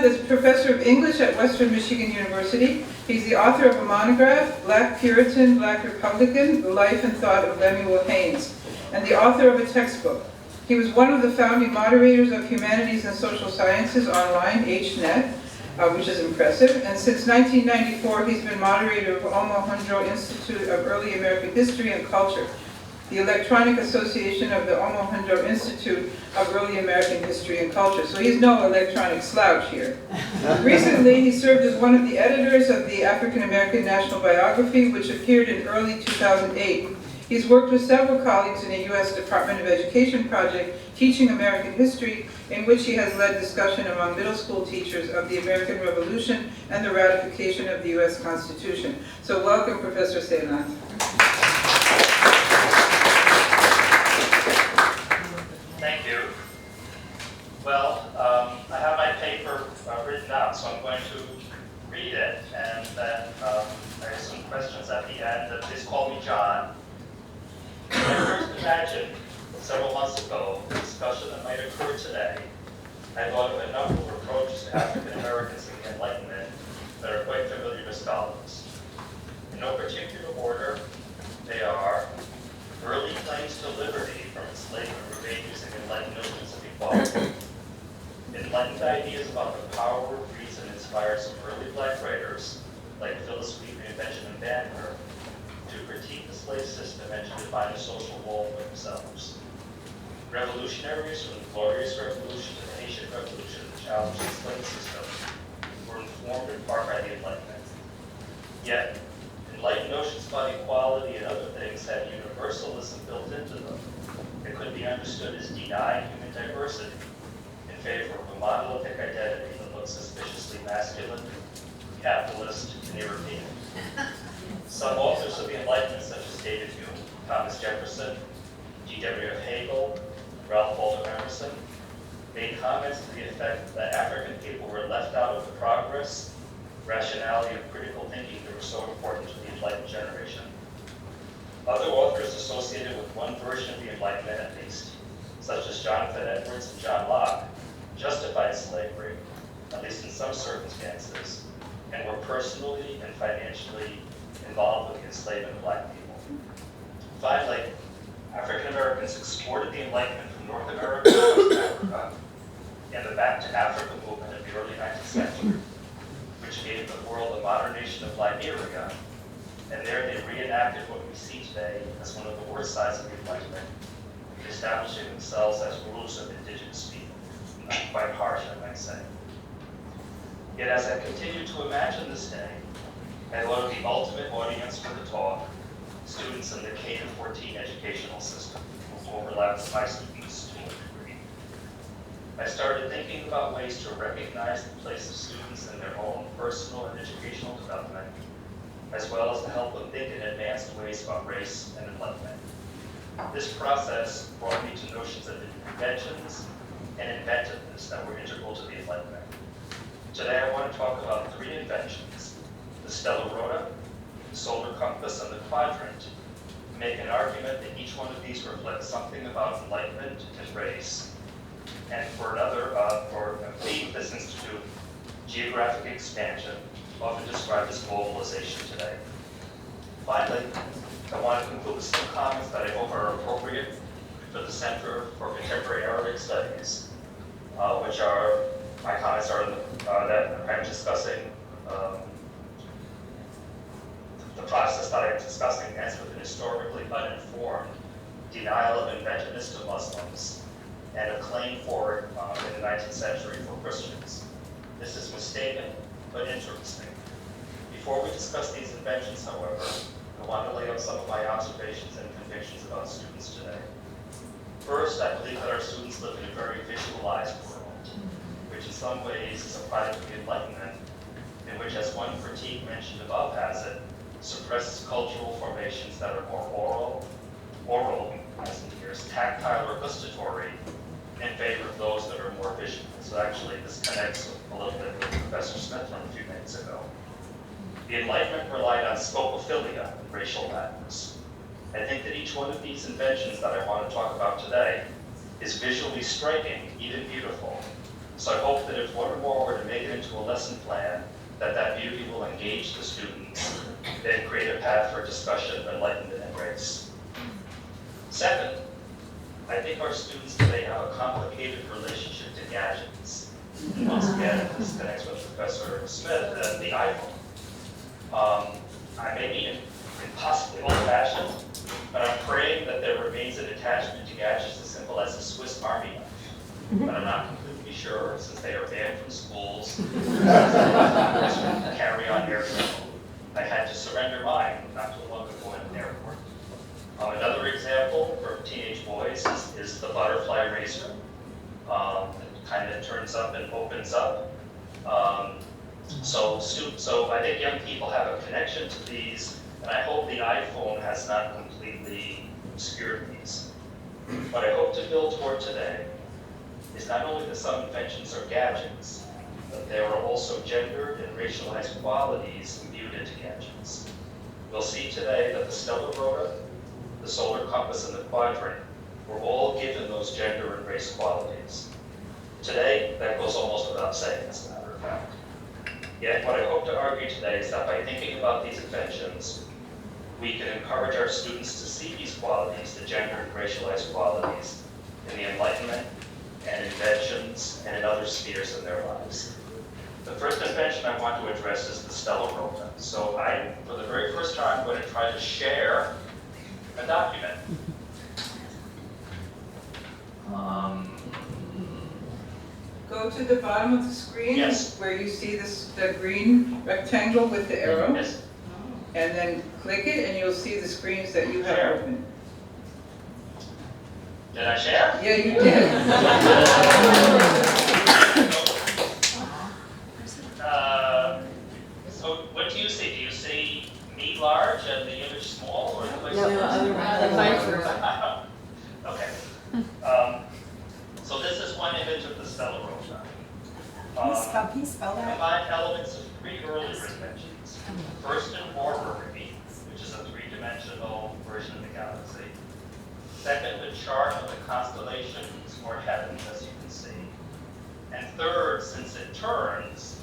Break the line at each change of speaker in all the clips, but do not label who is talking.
is professor of English at Western Michigan University. He's the author of a monograph, Black Puritan, Black Republican, The Life and Thought of Lemuel Haynes, and the author of a textbook. He was one of the founding moderators of Humanities and Social Sciences Online, HNet, which is impressive. And since 1994, he's been moderator of Omohundro Institute of Early American History and Culture, the electronic association of the Omohundro Institute of Early American History and Culture. So he's no electronic slouch here. Recently, he served as one of the editors of the African American National Biography, which appeared in early 2008. He's worked with several colleagues in a U.S. Department of Education project teaching American history, in which he has led discussion among middle school teachers of the American Revolution and the ratification of the U.S. Constitution. So welcome, Professor Saillant.
Thank you. Well, I have my paper written out, so I'm going to read it, and then I have some questions at the end. Please call me John. When I first imagined, several months ago, the discussion that might occur today, I thought of a number of approaches to African Americans in the Enlightenment that are quite familiar to scholars. In no particular order, they are early claims to liberty from enslavement remain using enlightened notions of equality. Enlightened ideas about the power of reason inspired some early black writers, like Phyllis Wheatley and Benjamin Banneker, to critique the slave system and to define a social role for themselves. Revolutionaries from the Glorious Revolution to the Haitian Revolution that challenged the slave system were informed in part by the Enlightenment. Yet, enlightened notions about equality and other things had universalism built into them. It could be understood as denying human diversity in favor of a monolithic identity that looks suspiciously masculine, capitalist, and European. Some authors of the Enlightenment, such as David Hume, Thomas Jefferson, G.W.F. Hegel, Ralph Waldo Emerson, made comments to the effect that African people were left out of the progress, rationality, and critical thinking that were so important to the Enlightened generation. Other authors associated with one version of the Enlightenment at least, such as Jonathan Edwards and John Locke, justified slavery, at least in some circumstances, and were personally and financially involved with the enslavement of black people. Finally, African Americans exported the Enlightenment from North America to Africa and the Back to Africa movement of the early 19th century, which gave the world a modern nation of Liberia, and there they reenacted what we see today as one of the worst sides of the Enlightenment, establishing themselves as rulers of indigenous people. Quite harsh, I might say. Yet as I continue to imagine this day, I thought of the ultimate audience for the talk, students in the K-14 educational system, who overlap with my students to a degree. I started thinking about ways to recognize the place of students in their own personal and educational development, as well as to help them think in advanced ways about race and enlightenment. This process brought me to notions of inventions and inventiveness that were integral to the Enlightenment. Today I want to talk about three inventions: the stellarota, the solar compass, and the quadrant, to make an argument that each one of these reflects something about enlightenment and race. And for another, for a theme of this institute, geographic expansion, often described as globalization today. Finally, I want to conclude with some comments that I hope are appropriate for the Center for Contemporary Arabic Studies, which are, my comments are that I'm discussing the process that I'm discussing ends with an historically uninformed denial of inventiveness to Muslims and a claim for it in the 19th century for Christians. This is mistaken, but interesting. Before we discuss these inventions, however, I want to lay out some of my observations and convictions about students today. First, I believe that our students live in a very visualized world, which in some ways is a product of the Enlightenment, in which, as one critique mentioned above has it, suppresses cultural formations that are more oral, as in years, tactile or gustatory, in favor of those that are more visual. So actually, this connects a little bit with Professor Smith from a few minutes ago. The Enlightenment relied on scopophilia, racial madness. I think that each one of these inventions that I want to talk about today is visually striking, even beautiful, So I hope that if one or more were to make it into a lesson plan, that beauty will engage the students, then create a path for discussion of enlightenment and grace. Second, I think our students today have a complicated relationship to gadgets. And once again, this connects with Professor Smith and the iPhone. I may be impossibly old-fashioned, but I'm praying that there remains an attachment to gadgets as simple as a Swiss Army knife. But I'm not completely sure, since they are banned from schools, carry on aircraft. I had to surrender mine not too long ago in an airport. Another example for teenage boys is the butterfly racer. It kind of turns up and opens up. So I think young people have a connection to these, and I hope the iPhone has not completely obscured these. What I hope to build toward today is not only that some inventions are gadgets, but there are also gendered and racialized qualities imbued into gadgets. We'll see today that the stellarota, the solar compass, and the quadrant were all given those gender and race qualities. Today, that goes almost without saying, as a matter of fact. Yet, what I hope to argue today is that by thinking about these inventions, we can encourage our students to see these qualities, the gender and racialized qualities, in the Enlightenment and inventions and in other spheres in their lives. The first invention I want to address is the stellarota. So for the very first time, I'm going to try to share a document.
Go to the bottom of the screen.
Yes.
Where you see the green rectangle with the arrow.
Yes.
And then click it and you'll see the screens that you have
Share.
open.
Did I share?
Yeah, you did.
So what do you see? Do you see me large and the image small, or the Okay. So this is one image of the stellarota.
Can you spell that?
Combine elements of three earlier inventions. First, embroidery, which is a three-dimensional version of the galaxy. Second, a chart of the constellations or heavens, as you can see. And third, since it turns,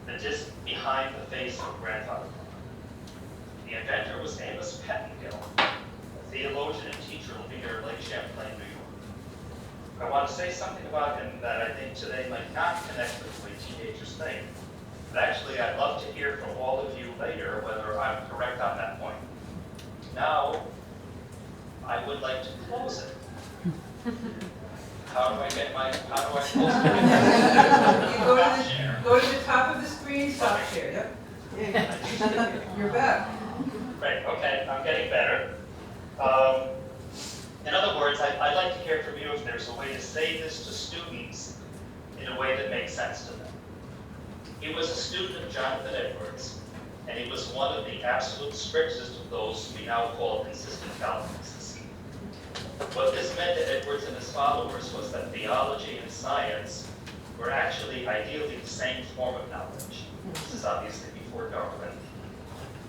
the disk behind the face of grandfather. The inventor was Amos Pettengill, a theologian and teacher living near Lake Champlain, New York. I want to say something about him that I think today might not connect with the way teenagers think. But actually, I'd love to hear from all of you later whether I'm correct on that point. Now, I would like to close it. How do I close it?
Go to the top of the screen, stop share. Yep. You're back.
Right, okay, I'm getting better. In other words, I'd like to hear from you if there's a way to say this to students in a way that makes sense to them. He was a student of Jonathan Edwards, and he was one of the absolute strictest of those we now call consistent Calvinists. What this meant to Edwards and his followers was that theology and science were actually ideally the same form of knowledge. This is obviously before Darwin.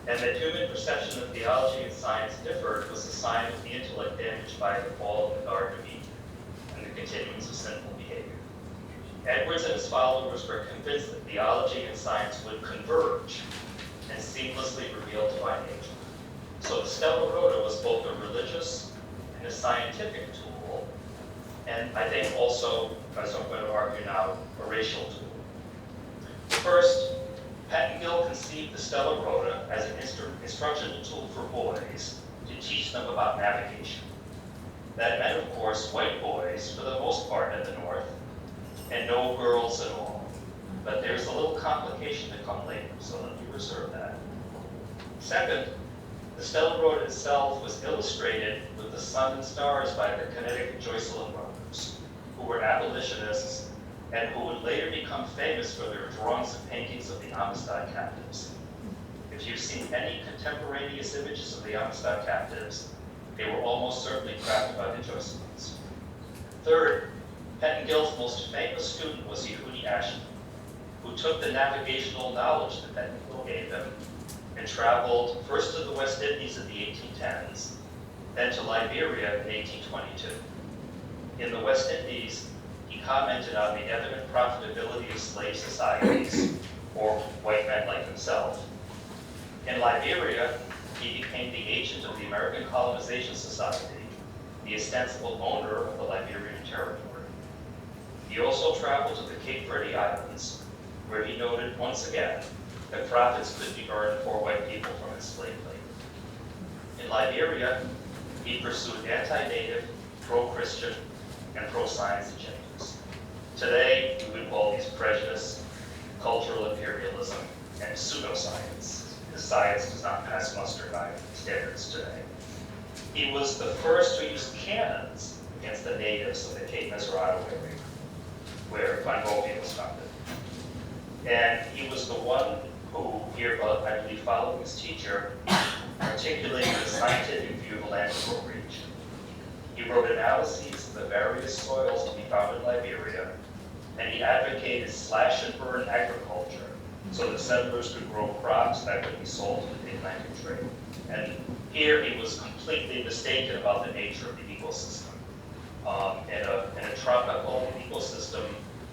And that human perception of theology and science differed was a sign of the intellect damaged by the fall of the Garden of Eden and the continuance of sinful behavior. Edwards and his followers were convinced that theology and science would converge and seamlessly reveal divine nature. So the stellarota was both a religious and a scientific tool, and I think also, as I'm going to argue now, a racial tool. First, Pettengill conceived the stellarota as an instructional tool for boys to teach them about navigation. That meant, of course, white boys, for the most part in the North, and no girls at all. But there's a little complication to come later, so let me reserve that. Second, the stellarota itself was illustrated with the sun and stars by the Connecticut Joycelyn brothers, who were abolitionists and who would later become famous for their drawings and paintings of the Amistad captives. If you've seen any contemporaneous images of the Amistad captives, they were almost certainly crafted by the Joycelyns. Third, Pettengill's most famous student was Yehudi Ashton, who took the navigational knowledge that Pettengill gave him and traveled first to the West Indies in the 1810s, then to Liberia in 1822. In the West Indies, he he commented on the evident profitability of slave societies, or white men like himself. In Liberia, he became the agent of the American Colonization Society, the ostensible owner of the Liberian territory. He also traveled to the Cape Verde Islands, where he noted once again that profits could be earned for white people from enslaved labor. In Liberia, he pursued anti-native, pro-Christian, and pro-science agendas. Today, we would call these prejudice, cultural imperialism, and pseudoscience, because science does not pass muster by standards today. He was the first to use cannons against the natives of the Cape Messerado area, where Van Gogh was founded. And he was the one who, here, I believe, following his teacher, articulated a scientific view of the land appropriation. He wrote analyses of the various soils to be found in Liberia, and he advocated slash and burn agriculture so that settlers could grow crops that could be sold to the Atlantic trade. And here he was completely mistaken about the nature of the ecosystem. In a tropical ecosystem,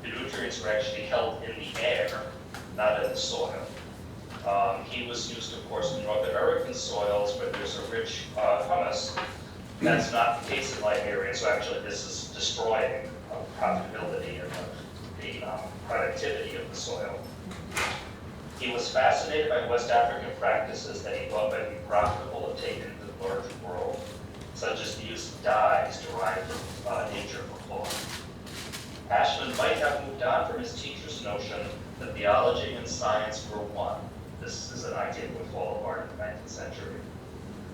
the nutrients were actually held in the air, not in the soil. He was used, of course, in North American soils where there's a rich humus. That's not the case in Liberia, so actually this is destroying profitability and the productivity of the soil. He was fascinated by West African practices that he thought might be profitable to take into the larger world, such as the use of dyes derived from nature for clothing. Ashman might have moved on from his teacher's notion that theology and science were one. This is an idea that would fall apart in the 19th century.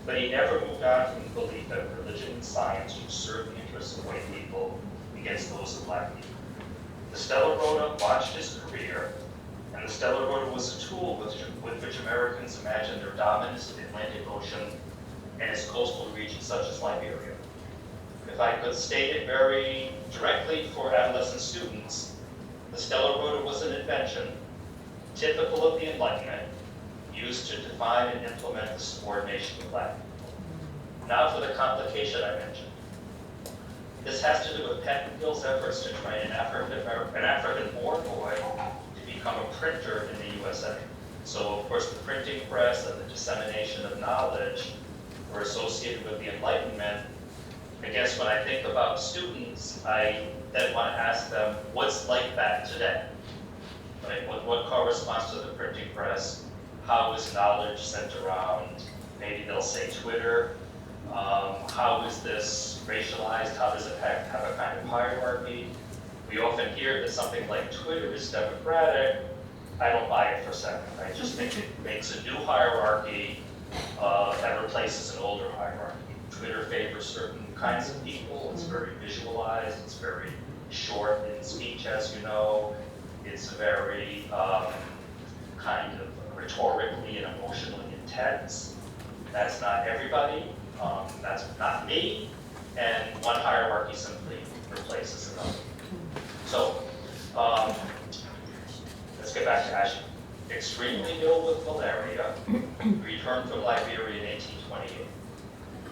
But he never moved on from the belief that religion and science should serve the interests of white people against those of black people. The stellarota launched his career, and the stellarota was a tool with which Americans imagined their dominance of the Atlantic Ocean and its coastal regions such as Liberia. If I could state it very directly for adolescent students, the stellarota was an invention typical of the Enlightenment, used to define and implement the subordination of black people. Now for the complication I mentioned. This has to do with Pettingill's efforts to train an African-born boy to become a printer in the USA. So, of course, the printing press and the dissemination of knowledge were associated with the Enlightenment. I guess when I think about students, I then want to ask them, what's like that today? Right? What corresponds to the printing press? How is knowledge sent around? Maybe they'll say Twitter. How is this racialized? How does it have a kind of hierarchy? We often hear that something like Twitter is democratic. I don't buy it for a second. I just think it makes a new hierarchy that replaces an older hierarchy. Twitter favors certain kinds of people. It's very visualized. It's very short in speech, as you know. It's very kind of rhetorically and emotionally intense. That's not everybody. That's not me. And one hierarchy simply replaces another. So let's get back to Ashman. Extremely ill with malaria, returned from Liberia in 1828.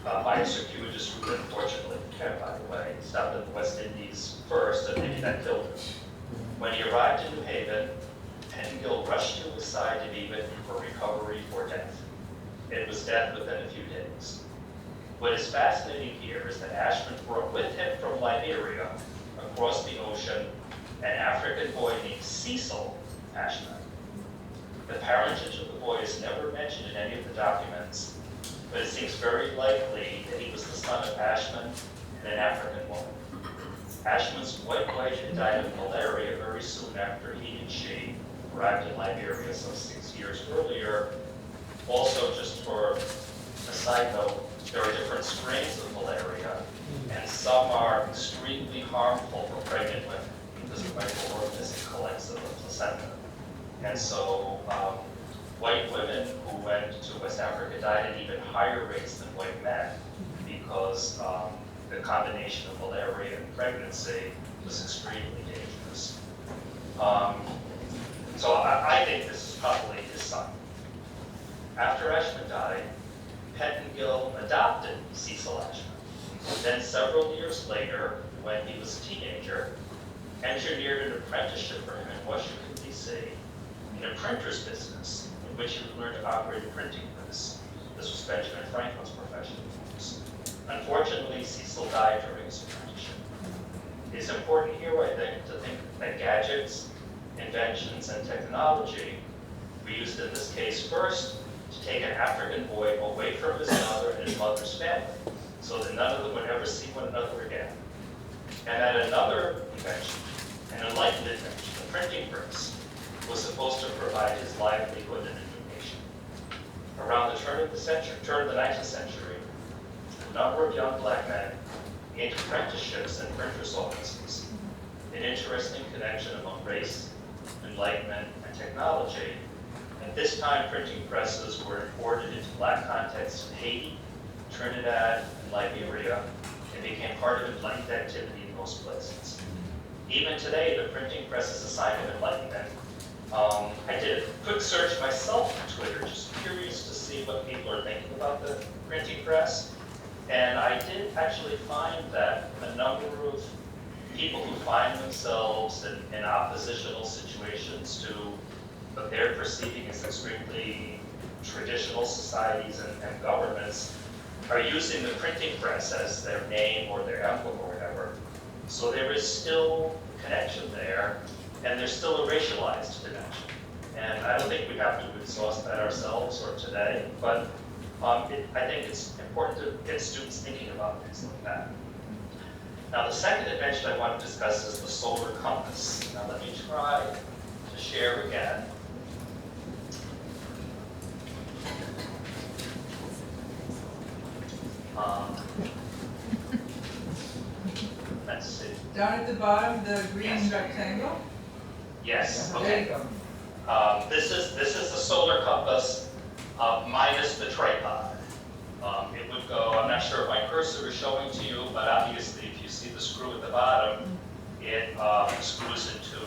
By a circuitous route, unfortunately, by the way. He stopped at the West Indies first, and maybe that killed him. When he arrived in New Haven, Pettingill rushed to his side to be with him for recovery or death. It was death within a few days. What is fascinating here is that Ashman brought with him from Liberia, across the ocean, an African boy named Cecil Ashman. The parentage of the boy is never mentioned in any of the documents, but it seems very likely that he was the son of Ashman and an African woman. Ashman's white wife had died of malaria very soon after he and she arrived in Liberia some 6 years earlier. Also, just for a side note, there are different strains of malaria, and some are extremely harmful for pregnant women because the microorganism collects in the placenta. And so white women who went to West Africa died at even higher rates than white men because the combination of malaria and pregnancy was extremely dangerous. So I think this is probably his son. After Ashman died, Pettingill adopted Cecil Ashman. Then several years later, when he was a teenager, engineered an apprenticeship for him in Washington, D.C., in a printer's business in which he would learn to operate a printing press. This was Benjamin Franklin's profession, of course. Unfortunately, Cecil died during his apprenticeship. It's important here, I think, to think that gadgets, inventions, and technology were used in this case first to take an African boy away from his mother and his mother's family, so that none of them would ever see one another again. And that another invention, an enlightened invention, the printing press, was supposed to provide his livelihood and education. Around the turn of the 19th century, a number of young black men gained apprenticeships in printers' offices, an interesting connection among race, enlightenment, and technology. At this time, printing presses were imported into black contexts in Haiti, Trinidad, and Liberia, and became part of enlightened activity in most places. Even today, the printing press is a sign of enlightenment. I did a quick search myself on Twitter, just curious to see what people are thinking about the printing press. And I did actually find that a number of people who find themselves in oppositional situations to what they're perceiving as extremely traditional societies and governments are using the printing press as their name or their emblem or whatever. So there is still a connection there, and there's still a racialized connection. And I don't think we have to exhaust that ourselves or today, but I think it's important to get students thinking about things like that. Now, the second invention I want to discuss is the solar compass. Now, let me try to share again. Let's see.
Down at the bottom, the green
Yes.
rectangle?
Yes,
There
okay.
you go.
This is the solar compass minus the tripod. It would go, I'm not sure if my cursor is showing to you, but obviously if you see the screw at the bottom, it screws into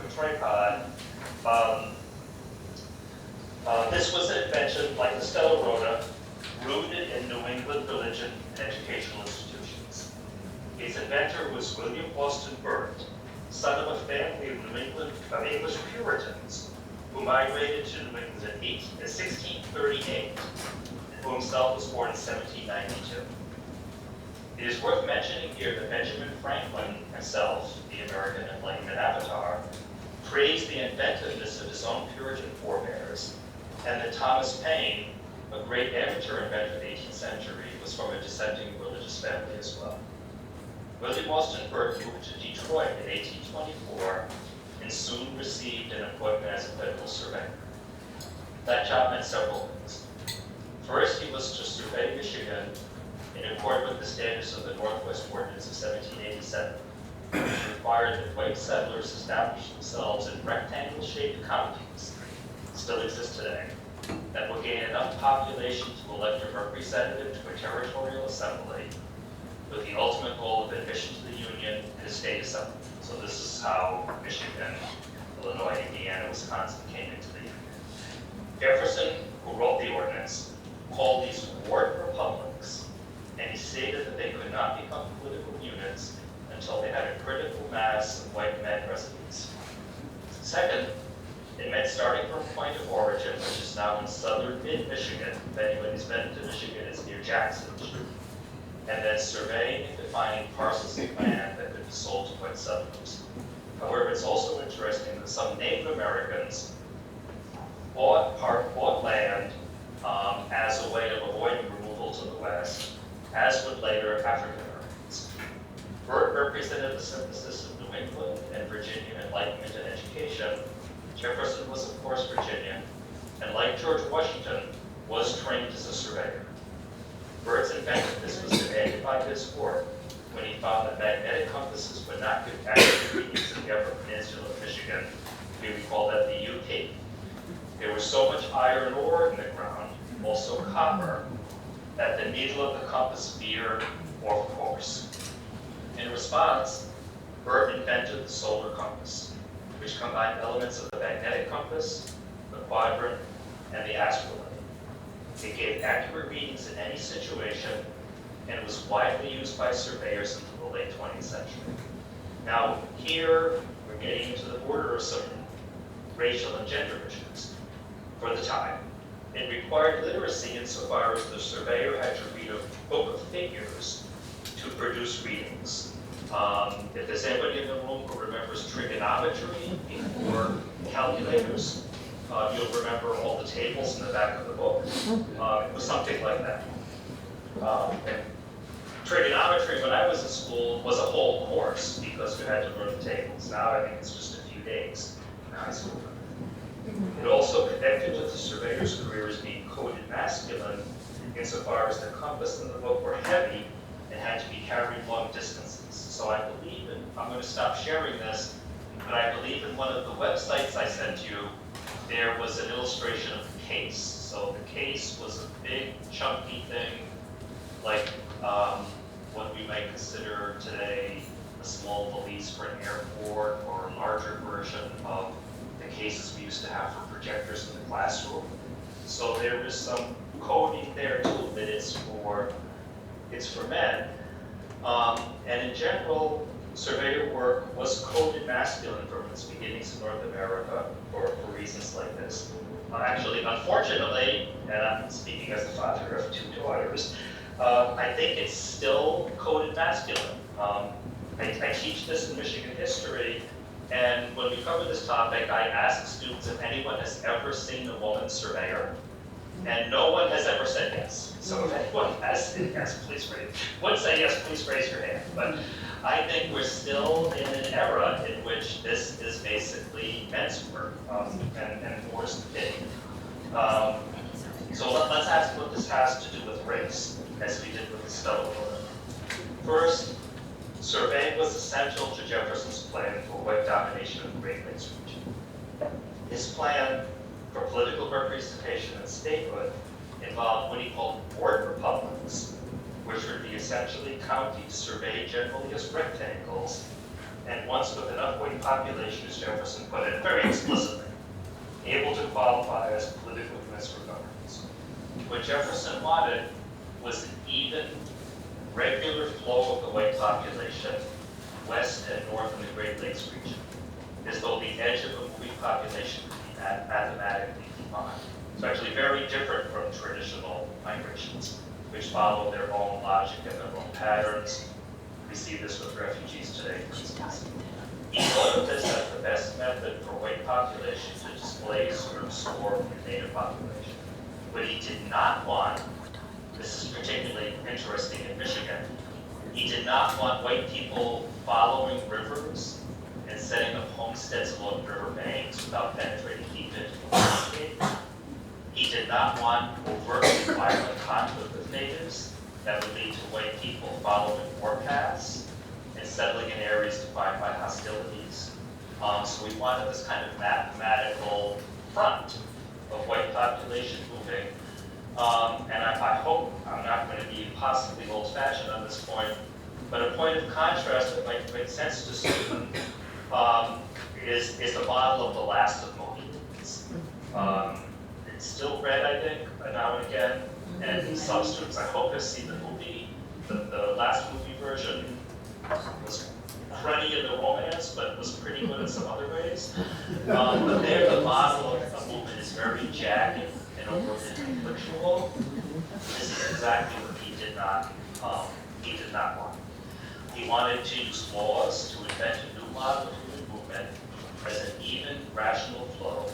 a tripod. This was an invention like the stellarota, rooted in New England religion and educational institutions. Its inventor was William Boston Burt, son of a family of English Puritans who migrated to New England in 1638, and who himself was born in 1792. It is worth mentioning here that Benjamin Franklin himself, the American Enlightenment avatar, praised the inventiveness of his own Puritan forebears, and that Thomas Paine, a great amateur inventor of the 18th century, was from a dissenting religious family as well. William Boston Burt moved to Detroit in 1824 and soon received an appointment as a federal surveyor. That job meant several things. First, he was to survey Michigan in accord with the standards of the Northwest Ordinance of 1787, which required that white settlers establish themselves in rectangle-shaped counties, still exist today, that will gain enough population to elect a representative to a territorial assembly with the ultimate goal of admission to the Union and a state assembly. So this is how Michigan, Illinois, Indiana, Wisconsin came into the Union. Jefferson, who wrote the ordinance, called these ward republics, and he stated that they could not become political units until they had a critical mass of white men residents. Second, it meant starting from a point of origin, which is now in southern mid-Michigan. If anybody's been to Michigan, it's near Jackson, and then surveying and defining parcels of land that could be sold to white settlers. However, it's also interesting that some Native Americans bought land as a way of avoiding removal to the west, as would later African Americans. Burt represented the synthesis of New England and Virginia enlightenment and education. Jefferson was, of course, Virginian, and like George Washington, was trained as a surveyor. Burt's inventiveness was demanded by his court when he found that magnetic compasses would not give accurate readings in the Upper Peninsula of Michigan. We would call that the UP. There was so much iron ore in the ground, also copper, that the needle of the compass veered off course. In response, Burt invented the solar compass, which combined elements of the magnetic compass, the quadrant, and the astrolabe. It gave accurate readings in any situation, and it was widely used by surveyors until the late 20th century. Now, here, we're getting into the border of some racial and gender issues for the time. It required literacy insofar as the surveyor had to read a book of figures to produce readings. If there's anybody in the room who remembers trigonometry before calculators, you'll remember all the tables in the back of the book. It was something like that. And trigonometry, when I was in school, was a whole course because you had to learn the tables. Now I think it's just a few days in high school. It also connected to the surveyor's career as being coded masculine insofar as the compass and the book were heavy and had to be carried long distances. So I believe in, I'm going to stop sharing this, but I believe in one of the websites I sent you, there was an illustration of the case. So the case was a big chunky thing, like what we might consider today a small valise for an airport, or a larger version of the cases we used to have for projectors in the classroom. So there is some coding there too, that it's for men. And in general, surveyor work was coded masculine from its beginnings in North America for reasons like this. Actually, unfortunately, and I'm speaking as the father of two daughters, I think it's still coded masculine. I teach this in Michigan history, and when we cover this topic, I ask students if anyone has ever seen a woman surveyor, and no one has ever said yes. So if anyone has said yes, please raise. Would say yes, please raise your hand. But I think we're still in an era in which this is basically men's work and forced pity. So let's ask what this has to do with race, as we did with the stellarota. First, surveying was essential to Jefferson's plan for white domination of the Great Lakes region. His plan for political representation and statehood involved what he called ward republics, which would be essentially counties surveyed generally as rectangles, and once with enough white population, as Jefferson put it very explicitly, able to qualify as political units for governance. What Jefferson wanted was an even, regular flow of the white population west and north in the Great Lakes region, as though the edge of a moving population could be mathematically defined. It's actually very different from traditional migrations, which follow their own logic and their own patterns. We see this with refugees today, for instance. He looked at this as the best method for white population to displace or absorb the native population. What he did not want, this is particularly interesting in Michigan, he did not want white people following rivers and setting up homesteads along river banks without penetrating deep into the landscape. He did not want overtly violent conflict with natives that would lead to white people following warpaths and settling in areas defined by hostilities. So we wanted this kind of mathematical front of white population moving. And I hope I'm not going to be possibly old-fashioned on this point, but a point of contrast that might make sense to students is the model of the last of Mohicans. It's still read, I think, now and again, and some students, I hope, have seen the movie. The last movie version was cruddy in the romance, but was pretty good in some other ways. But there, the model of the movement is very jagged and overly conflictual. This is exactly what he did not want. He wanted to use laws to invent a new model of human movement as an even, rational flow,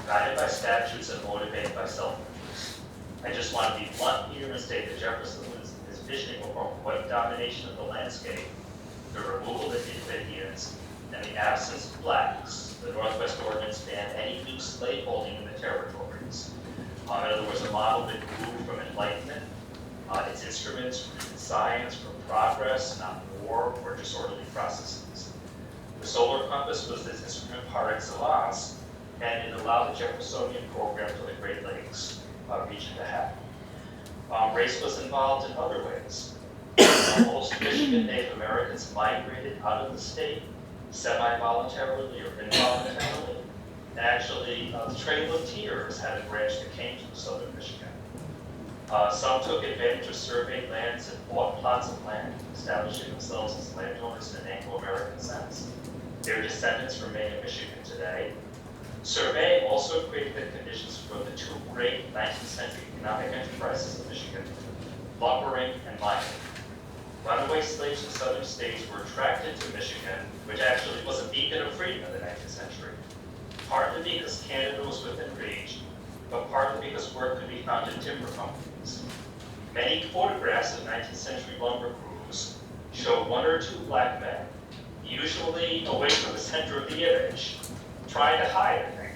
guided by statutes and motivated by self-interest. I just want to be blunt here and state that Jefferson was envisioning a white domination of the landscape, the removal of Indians, and the absence of blacks. The Northwest Ordinance banned any new slaveholding in the territories. In other words, a model that moved from Enlightenment, its instruments from science, from progress, not war or disorderly processes. The solar compass was this instrument par excellence, and it allowed the Jeffersonian program for the Great Lakes region to happen. Race was involved in other ways. Most Michigan Native Americans migrated out of the state semi-voluntarily or involuntarily. And actually, the Trail of Tears had a branch that came from southern Michigan. Some took advantage of surveyed lands and bought plots of land, establishing themselves as landowners in an Anglo-American sense. Their descendants remain in Michigan today. Surveying also created the conditions for the two great 19th century economic enterprises of Michigan, lumbering and mining. Runaway slaves in southern states were attracted to Michigan, which actually was a beacon of freedom in the 19th century, partly because Canada was within reach, but partly because work could be found in timber companies. Many photographs of 19th century lumber crews show one or two black men, usually away from the center of the image, trying to hide anything,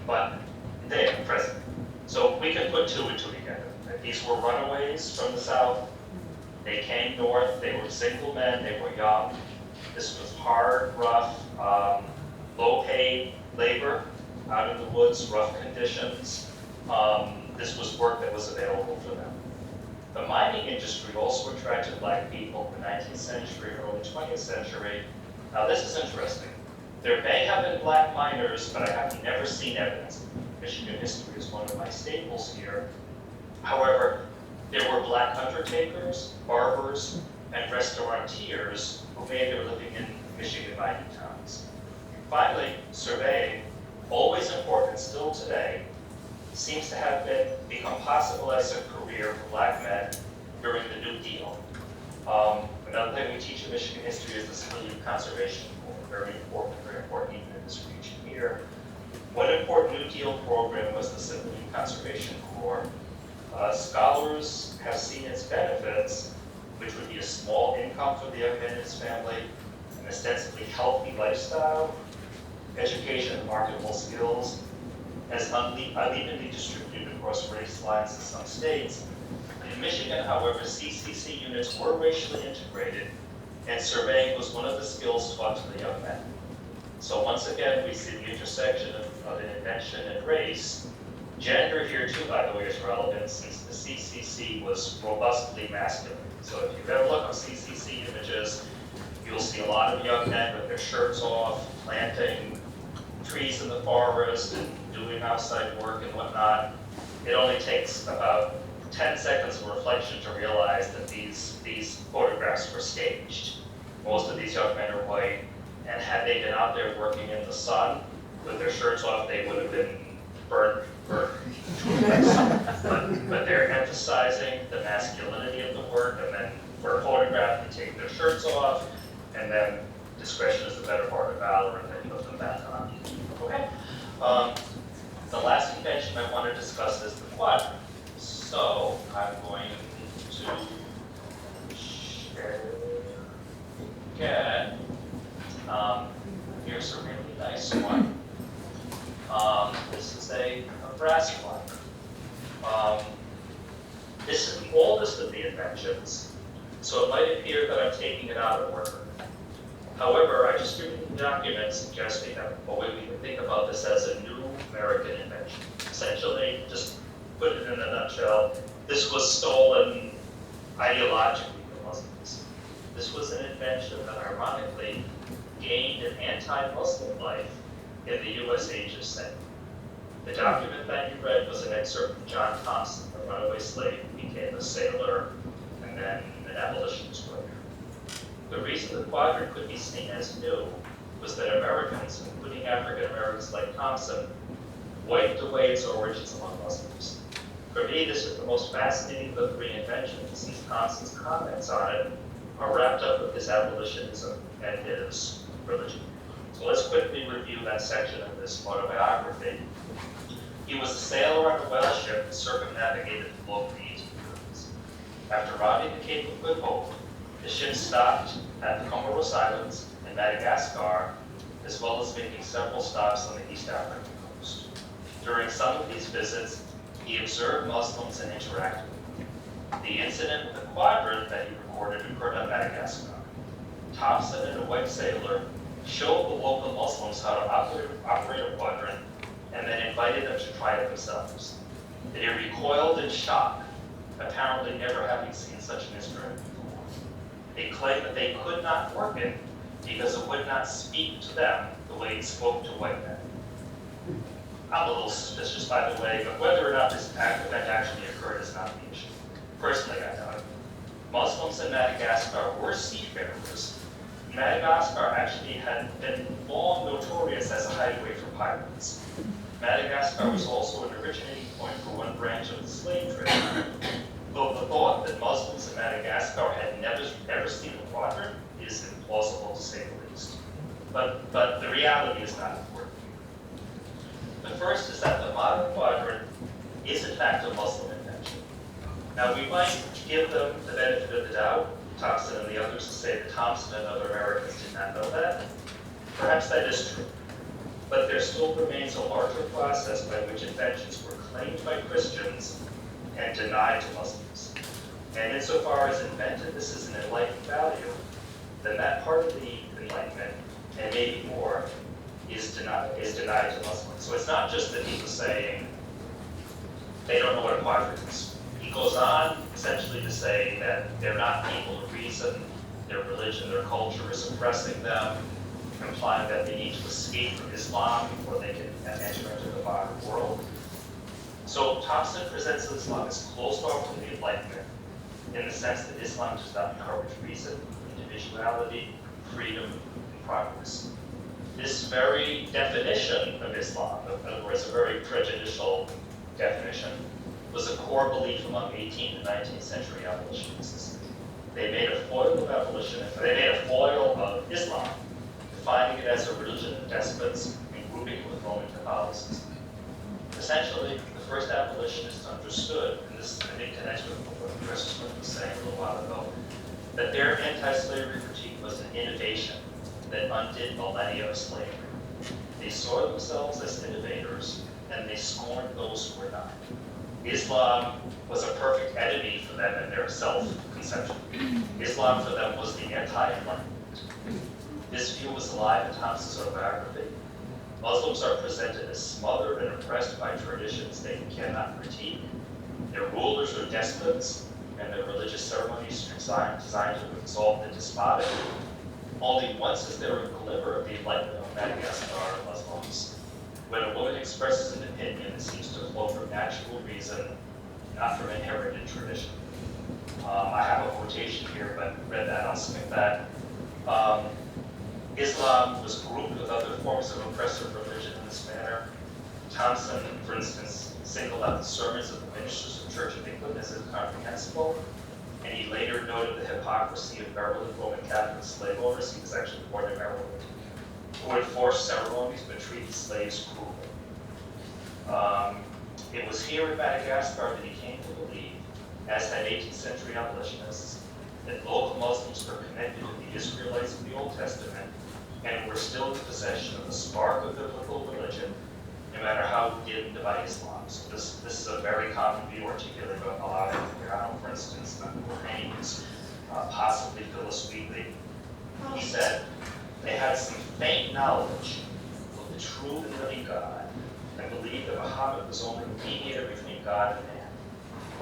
but they are present. So we can put two and two together. These were runaways from the South. They came north, they were single men, they were young. This was hard, rough, low-paid labor out in the woods, rough conditions. This was work that was available for them. The mining industry also attracted black people in the 19th century, early 20th century. Now this is interesting. There may have been black miners, but I have never seen evidence. Michigan history is one of my staples here. However, there were black undertakers, barbers, and restaurateurs who made their living in Michigan mining towns. Finally, surveying, always important still today, seems to have become possible as a career for black men during the New Deal. Another thing we teach in Michigan history is the Civilian Conservation Corps, very important even in this region here. One important New Deal program was the Civilian Conservation Corps. Scholars have seen its benefits, which would be a small income for the young man and his family, an ostensibly healthy lifestyle, education and marketable skills, as unevenly distributed across race lines in some states. In Michigan, however, CCC units were racially integrated, and surveying was one of the skills taught to the young men. So once again, we see the intersection of an invention and race. Gender here too, by the way, is relevant since the CCC was robustly masculine. So if you ever look on CCC images, you'll see a lot of young men with their shirts off, planting trees in the forest and doing outside work and whatnot. It only takes about 10 seconds of reflection to realize that these photographs were staged. Most of these young men are white, and had they been out there working in the sun with their shirts off, they would have been burned. But they're emphasizing the masculinity of the work, and then for a photograph, they take their shirts off, and then discretion is the better part of valor, and then put them back on. Okay. The last invention I want to discuss is the quadrant. So I'm going to share again. Here's a really nice one. This is a brass quadrant. This is the oldest of the inventions, so it might appear that I'm taking it out of order. However, I distributed the document suggesting that a way we can think about this as a new American invention. Essentially, just put it in a nutshell, this was stolen ideologically from Muslims. This was an invention that ironically gained an anti-Muslim life in the U.S. age of sail. The document that you read was an excerpt from John Thompson, a runaway slave who became a sailor and then an abolitionist writer. The reason the quadrant could be seen as new was that Americans, including African Americans like Thompson, wiped away its origins among Muslims. For me, this is the most fascinating of the three inventions, since Thompson's comments on it are wrapped up with his abolitionism and his religion. So let's quickly review that section of this autobiography. He was a sailor on a whale ship that circumnavigated the globe for 18 years. After rounding the Cape of Good Hope, the ship stopped at the Comoros Islands in Madagascar, as well as making several stops on the East African coast. During some of these visits, he observed Muslims and interacted with them. The incident with the quadrant that he recorded occurred on Madagascar. Thompson and a white sailor showed the local Muslims how to operate a quadrant and then invited them to try it themselves. They recoiled in shock, apparently never having seen such an instrument before. They claimed that they could not work it because it would not speak to them the way it spoke to white men. I'm a little suspicious, by the way, but whether or not this event actually occurred is not the issue. Personally, I doubt it. Muslims in Madagascar were seafarers. Madagascar actually had been long notorious as a hideaway for pirates. Madagascar was also an originating point for one branch of the slave trade. Though the thought that Muslims in Madagascar had never seen a quadrant is implausible to say the least. But the reality is not important. The first is that the modern quadrant is in fact a Muslim invention. Now we might give them the benefit of the doubt, Thompson and the others, to say that Thompson and other Americans did not know that. Perhaps that is true. But there still remains a larger process by which inventions were claimed by Christians and denied to Muslims. And insofar as invented, this is an enlightened value, then that part of the Enlightenment, and maybe more, is denied to Muslims. So it's not just that he was saying they don't know what a quadrant is. He goes on essentially to say that they're not people of reason, their religion, their culture is oppressing them, implying that they need to escape from Islam before they can enter into the modern world. So Thompson presents Islam as closed off from the Enlightenment in the sense that Islam does not encourage reason, individuality, freedom, and progress. This very definition of Islam, in other words, a very prejudicial definition, was a core belief among 18th and 19th century abolitionists. They made a foil of abolition, they made a foil of Islam, defining it as a religion of despots and grouping it with Roman Catholicism. Essentially, the first abolitionists understood, and this I think connects with what Professor Smith was saying a little while ago, that their anti-slavery critique was an innovation that undid millennia of slavery. They saw themselves as innovators, and they scorned those who were not. Islam was a perfect enemy for them in their self-conception. Islam for them was the anti-enlightenment. This view was alive in Thompson's autobiography. Muslims are presented as smothered and oppressed by traditions they cannot critique. Their rulers are despots, and their religious ceremonies are designed to exalt the despotic. Only once is there a glimmer of the enlightenment of Madagascar Muslims. When a woman expresses an opinion, it seems to flow from natural reason, not from inherited tradition. I have a quotation here, but read that, I'll skip that. Islam was grouped with other forms of oppressive religion in this manner. Thompson, for instance, singled out the sermons of the ministers of Church of England as incomprehensible, and he later noted the hypocrisy of Maryland Roman Catholic slave owners, he was actually born in Maryland, who enforced ceremonies but treated slaves cruelly. It was here in Madagascar that he came to believe, as had 18th century abolitionists, that local Muslims were connected to the Israelites of the Old Testament and were still in possession of the spark of biblical religion, no matter how dimmed by Islam. So this is a very common view articulated by a lot of Guyana, for instance, Haynes, possibly Phyllis Wheatley. He said they had some faint knowledge of the true and living God and believed that Muhammad was only a mediator between God and man.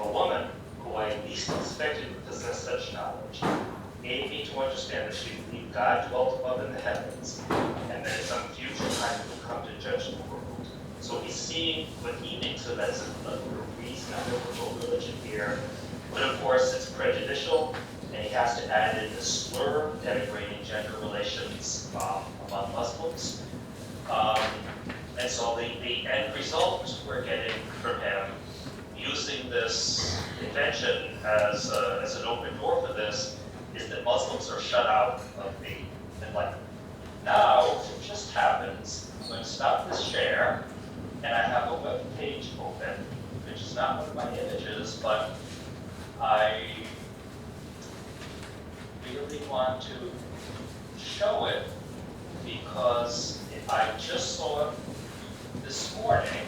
A woman, who I least expected to possess such knowledge, gave me to understand that she believed God dwelt above in the heavens, and that at some future time he would come to judge the world. So he's seeing what he thinks of as a reason of biblical religion here, but of course it's prejudicial, and he has to add in the slur denigrating gender relations among Muslims. And so the end result we're getting from him, using this invention as an open door for this, is that Muslims are shut out of the Enlightenment. Now, it just happens, I'm going to stop this share, and I have a web page open, which is not one of my images, but I really want to show it because I just saw it this morning,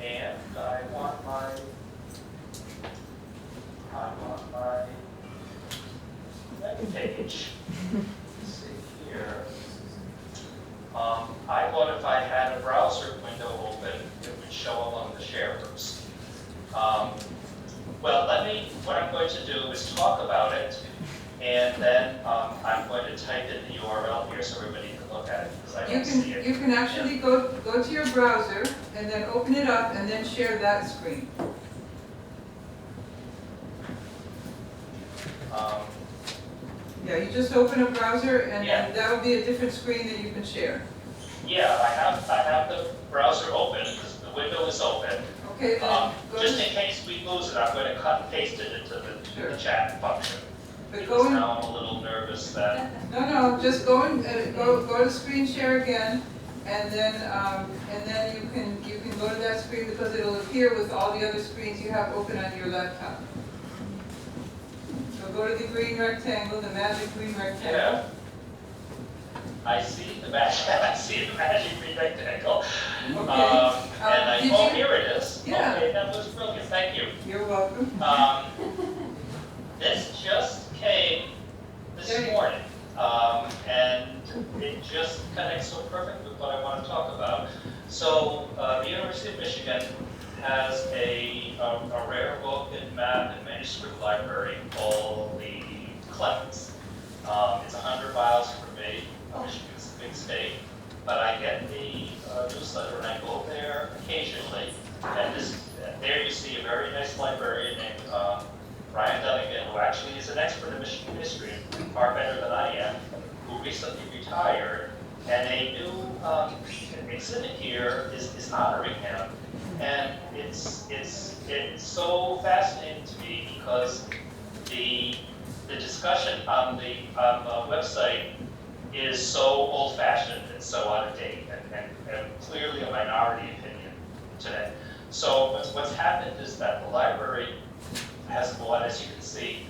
and I want my web page. Let's see here. I thought if I had a browser window open, it would show among the sharers. Well, what I'm going to do is talk about it, And then I'm going to type in the URL here so everybody can look at it, because I don't see it.
You can actually go to your browser and then open it up and then share that screen. Yeah, you just open a browser and then that'll be a different screen that you can share.
Yeah, I have the browser open, because the window is open.
Okay, then
Just in case we lose it, I'm going to cut and paste it into the chat function.
but
Because now I'm a little nervous that,
no, just go to screen share again, and then you can go to that screen because it'll appear with all the other screens you have open on your laptop. So go to the green rectangle, the magic green rectangle.
yeah. I see the magic green rectangle.
Okay.
Here it is.
Yeah.
Okay, that was brilliant, thank you.
You're welcome.
This just came this morning, and it just connects so perfect with what I want to talk about. So, the University of Michigan has a rare book and map and manuscript library called the Clements. It's 100 miles from me. Michigan's a big state, but I get the newsletter and I go there occasionally. And there you see a very nice librarian named Brian Dunnigan, who actually is an expert in Michigan history, far better than I am, who recently retired. And a new exhibit here is honoring him. And it's so fascinating to me because the discussion on the website is so old-fashioned and so out of date, and clearly a minority opinion today. So what's happened is that the library has bought, as you can see,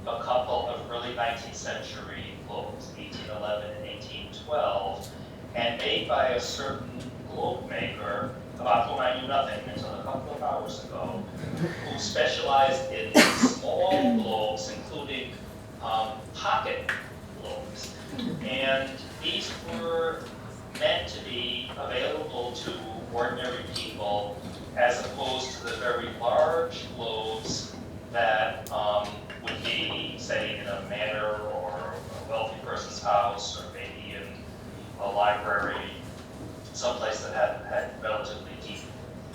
a couple of early 19th century globes, 1811 and 1812, and made by a certain globe maker about whom I knew nothing until a couple of hours ago, who specialized in small globes, including pocket globes. And these were meant to be available to ordinary people as opposed to the very large globes that would be, say, in a manor or a wealthy person's house, or maybe in a library, someplace that had relatively deep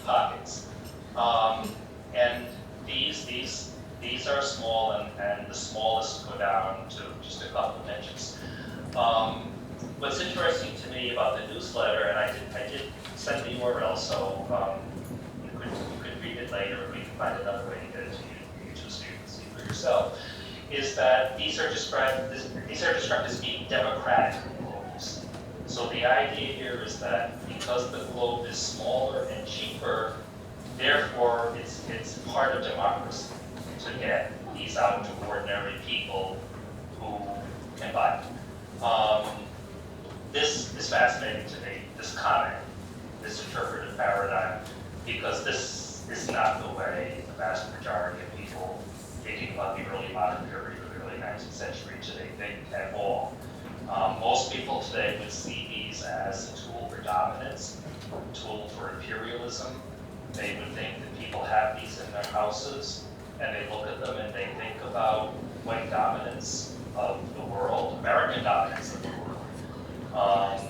pockets. And these are small, and the smallest go down to just a couple of inches. What's interesting to me about the newsletter, and I did send the URL, so you could read it later, or we can find another way to get it to you too, so you can see for yourself, is that these are described as being democratic globes. So the idea here is that because the globe is smaller and cheaper, therefore it's part of democracy to get these out to ordinary people who can buy them. This is fascinating to me, this comment, this interpretive paradigm, because this is not the way the vast majority of people thinking about the early modern period or the early 19th century today think at all. Most people today would see these as a tool for dominance, a tool for imperialism. They would think that people have these in their houses, and they look at them and they think about white dominance of the world, American dominance of the world.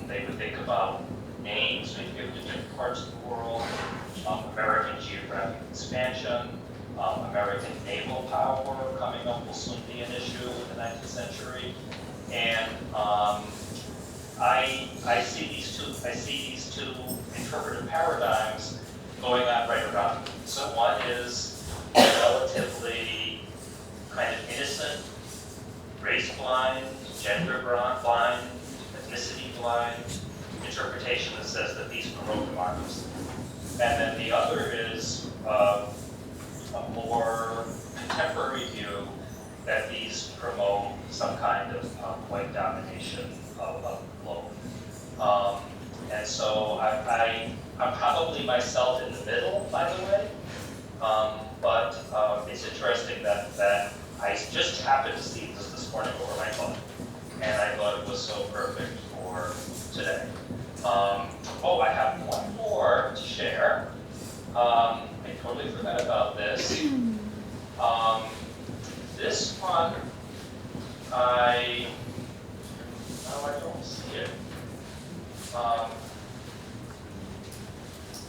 They would think about names we've given to different parts of the world, American geographic expansion, American naval power coming up will soon be an issue in the 19th century. And I see these two interpretive paradigms going on right around me. So one is relatively kind of innocent, race blind, gender blind, ethnicity blind interpretation that says that these promote democracy. And then the other is a more contemporary view that these promote some kind of white domination of the globe. And so I'm probably myself in the middle, by the way. But it's interesting that I just happened to see this morning over my phone, and I thought it was so perfect for today. I have one more to share. I totally forgot about this. This one I don't see it.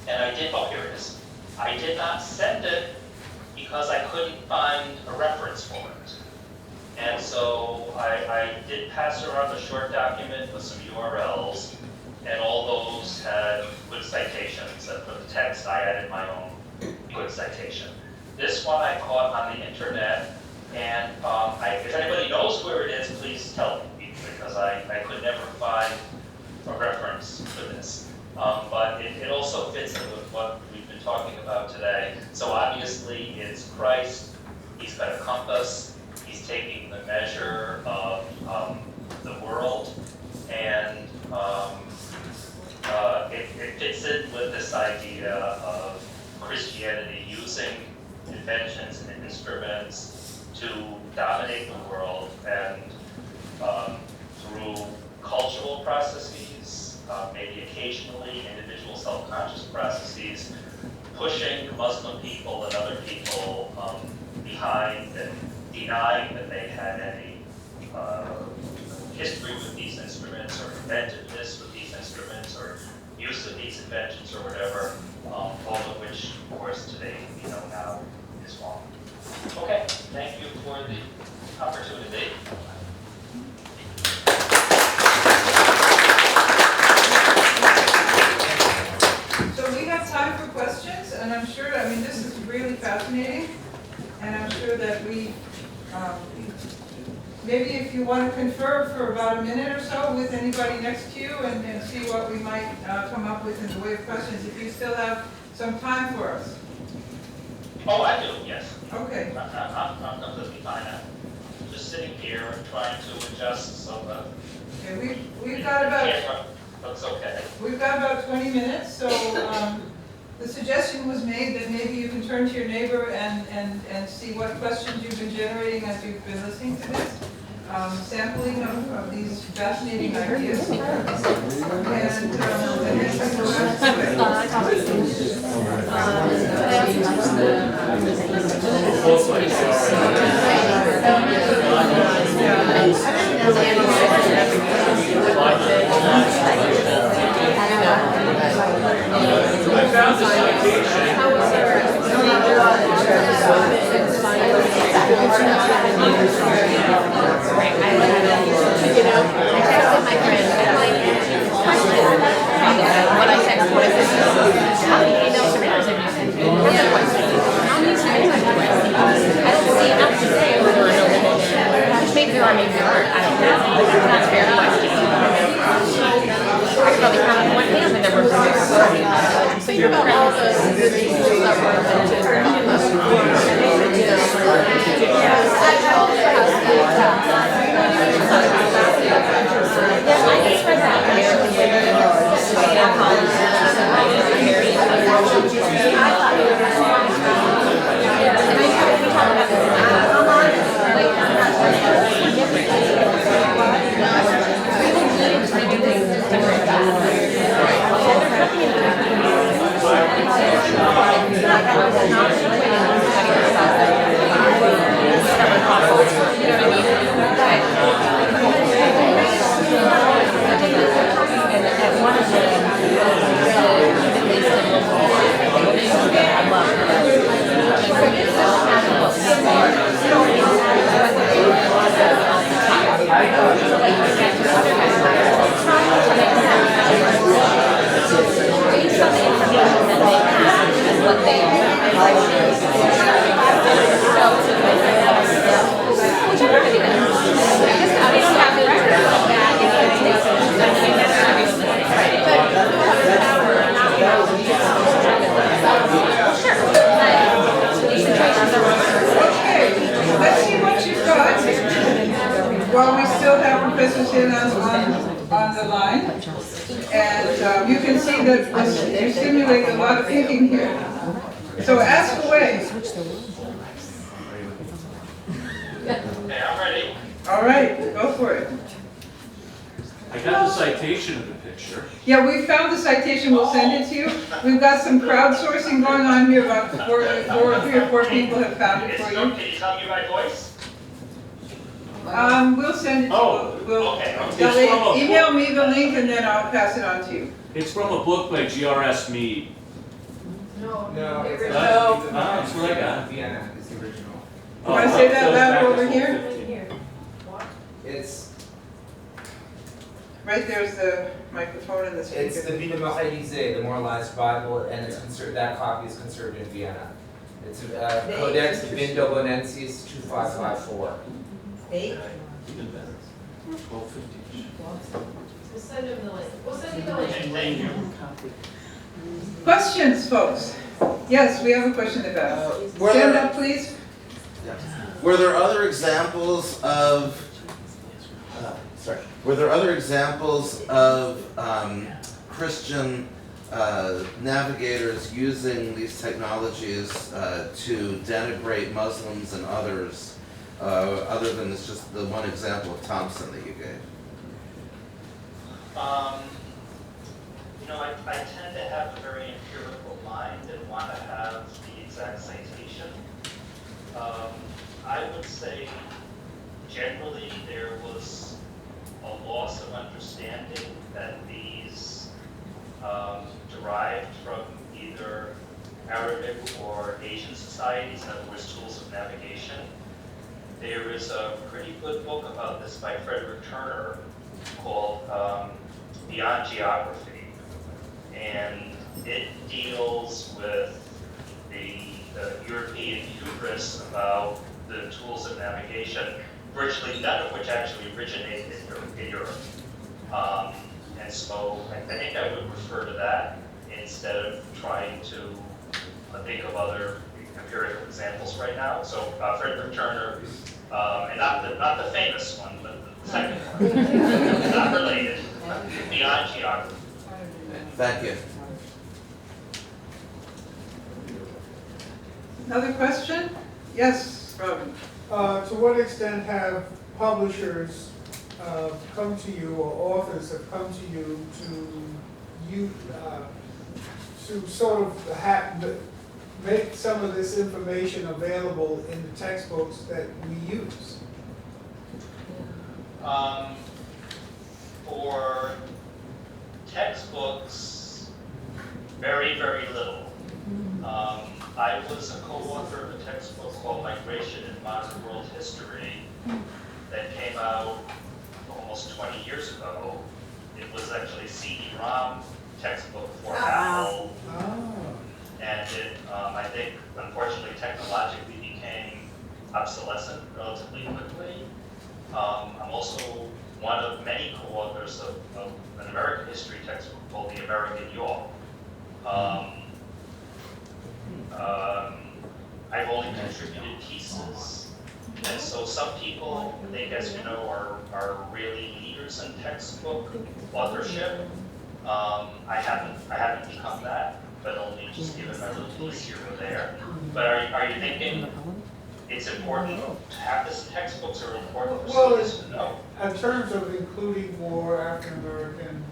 And I did, oh, here it is. I did not send it because I couldn't find a reference for it. And so I did pass around a short document with some URLs, and all those had good citations. And for the text, I added my own good citation. This one I caught on the internet, and if anybody knows where it is, please tell me, because I could never find a reference for this. But it also fits in with what we've been talking about today. So obviously it's Christ, he's got a compass, he's taking the measure of the world, and it fits in with this idea of Christianity using inventions and instruments to dominate the world, and through cultural processes, maybe occasionally individual self-conscious processes, pushing Muslim people and other people behind and denying that they had any history with these instruments, or inventiveness with these instruments, or use of these inventions, or whatever, all of which, of course, today we know now is wrong. Okay, thank you for the opportunity.
So we have time for questions, and I'm sure, I mean, this is really fascinating, and I'm sure that we, maybe if you want to confer for about a minute or so with anybody next to you and see what we might come up with in the way of questions, if you still have some time for us.
Oh, I do, yes.
Okay.
I'm completely fine. I'm just sitting here and trying to adjust so that
Okay, we've got about
camera looks okay.
We've got about 20 minutes, so the suggestion was made that maybe you can turn to your neighbor and see what questions you've been generating as you've been listening to this. Sampling of these fascinating ideas. And then we go back to
I found the citation.
I texted my friend, I'm like, what I text was, how many email submitters have you sent me? Here's a question. How many times have you read these? I don't see enough to say whether or not which maybe there are, maybe there aren't. I don't know. That's fair question. I could probably count on one hand the number of submitters. So you're about all the good people that were invented. I just read that American women
Well, we still have Professor Saillant on the line, and you can see that you stimulate a lot of thinking here. So ask away.
Okay, I'm ready.
All right, go for it.
I got the citation of the picture.
Yeah, we found the citation, we'll send it to you. We've got some crowdsourcing going on here, about 3 or 4 people have found it for you.
Can you tell me my voice?
We'll send it to
Oh,
you. We'll,
okay.
It's from a
email
book.
me the link and then I'll pass it on to you.
It's from a book by G.R.S. Mead.
No,
That's what I got.
Vienna is the original.
You wanna say that
so it's
loud
back
over
to
here?
1250.
It's
Right there's the microphone and the speaker.
the Vida Moralisée, the Moralized Bible, and it's that copy is conserved in Vienna. It's Codex Vindobonensis 2554.
Eight?
Even better. 1250.
We'll send him the link. We'll send you the link.
Okay, thank you.
Questions, folks? Yes, we have a question about.
Were
Stand
there-
up, please.
Were there other examples of, were there other examples of Christian navigators using these technologies to denigrate Muslims and others, other than it's just the one example of Thompson that you gave?
I tend to have a very empirical mind and want to have the exact citation. I would say generally there was a loss of understanding that these derived from either Arabic or Asian societies, in other words, tools of navigation. There is a pretty good book about this by Frederick Turner called Beyond Geography. And it deals with the European hubris about the tools of navigation, virtually none of which actually originated in Europe. And so I think I would refer to that instead of trying to think of other empirical examples right now. So Frederick Turner, and not the famous one, but the second one, not related, Beyond Geography.
Thank you.
Another question? Yes, Robin.
To what extent have publishers come to you, or authors have come to you to sort of make some of this information available in the textbooks that we use?
For textbooks, very, very little. I was a co-author of a textbook called Migration in Modern World History that came out almost 20 years ago. It was actually a CD-ROM textbook for Apple, and it, I think, unfortunately, technologically became obsolescent relatively quickly. I'm also one of many co-authors of an American history textbook called The American York. I've only contributed pieces, and so some people, I think, as you know, are really leaders in textbook authorship. I haven't become that, but only just given my little piece here or there. But are you thinking it's important to have this textbooks are important for students to know?
In terms of including more African American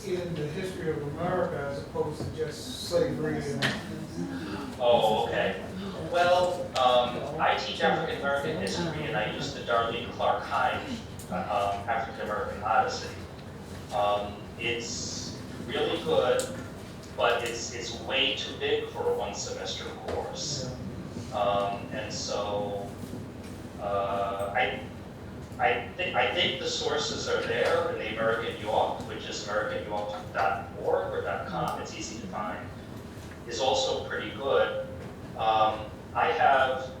in the history of America as opposed to just slavery and.
Oh, okay. Well, I teach African American history, and I use the Darlene Clark Hine African American Odyssey. It's really good, but it's way too big for a one semester course. And so I think the sources are there in the American York, which is americanyork.org or .com. It's easy to find. Is also pretty good. I have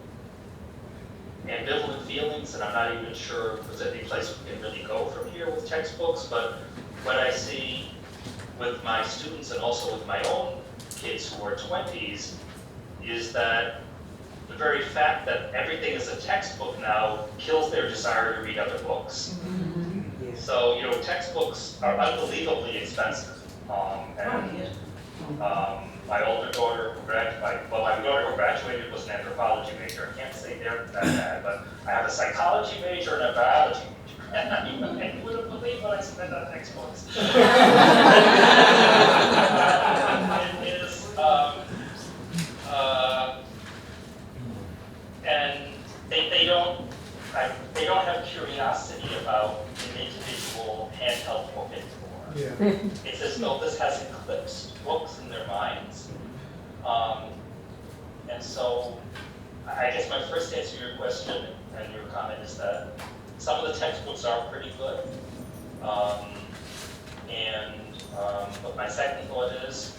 ambivalent feelings, and I'm not even sure if there's any place we can really go from here with textbooks, but what I see with my students and also with my own kids who are 20s is that the very fact that everything is a textbook now kills their desire to read other books. So, textbooks are unbelievably expensive. My older daughter who graduated was an anthropology major. I can't say they're that bad, but I have a psychology major and a biology major. And you wouldn't believe what I spent on textbooks. It is, and they don't, just has eclipsed books in their minds. And so I guess my first answer to your question and your comment is that some of the textbooks are pretty good. But my second thought is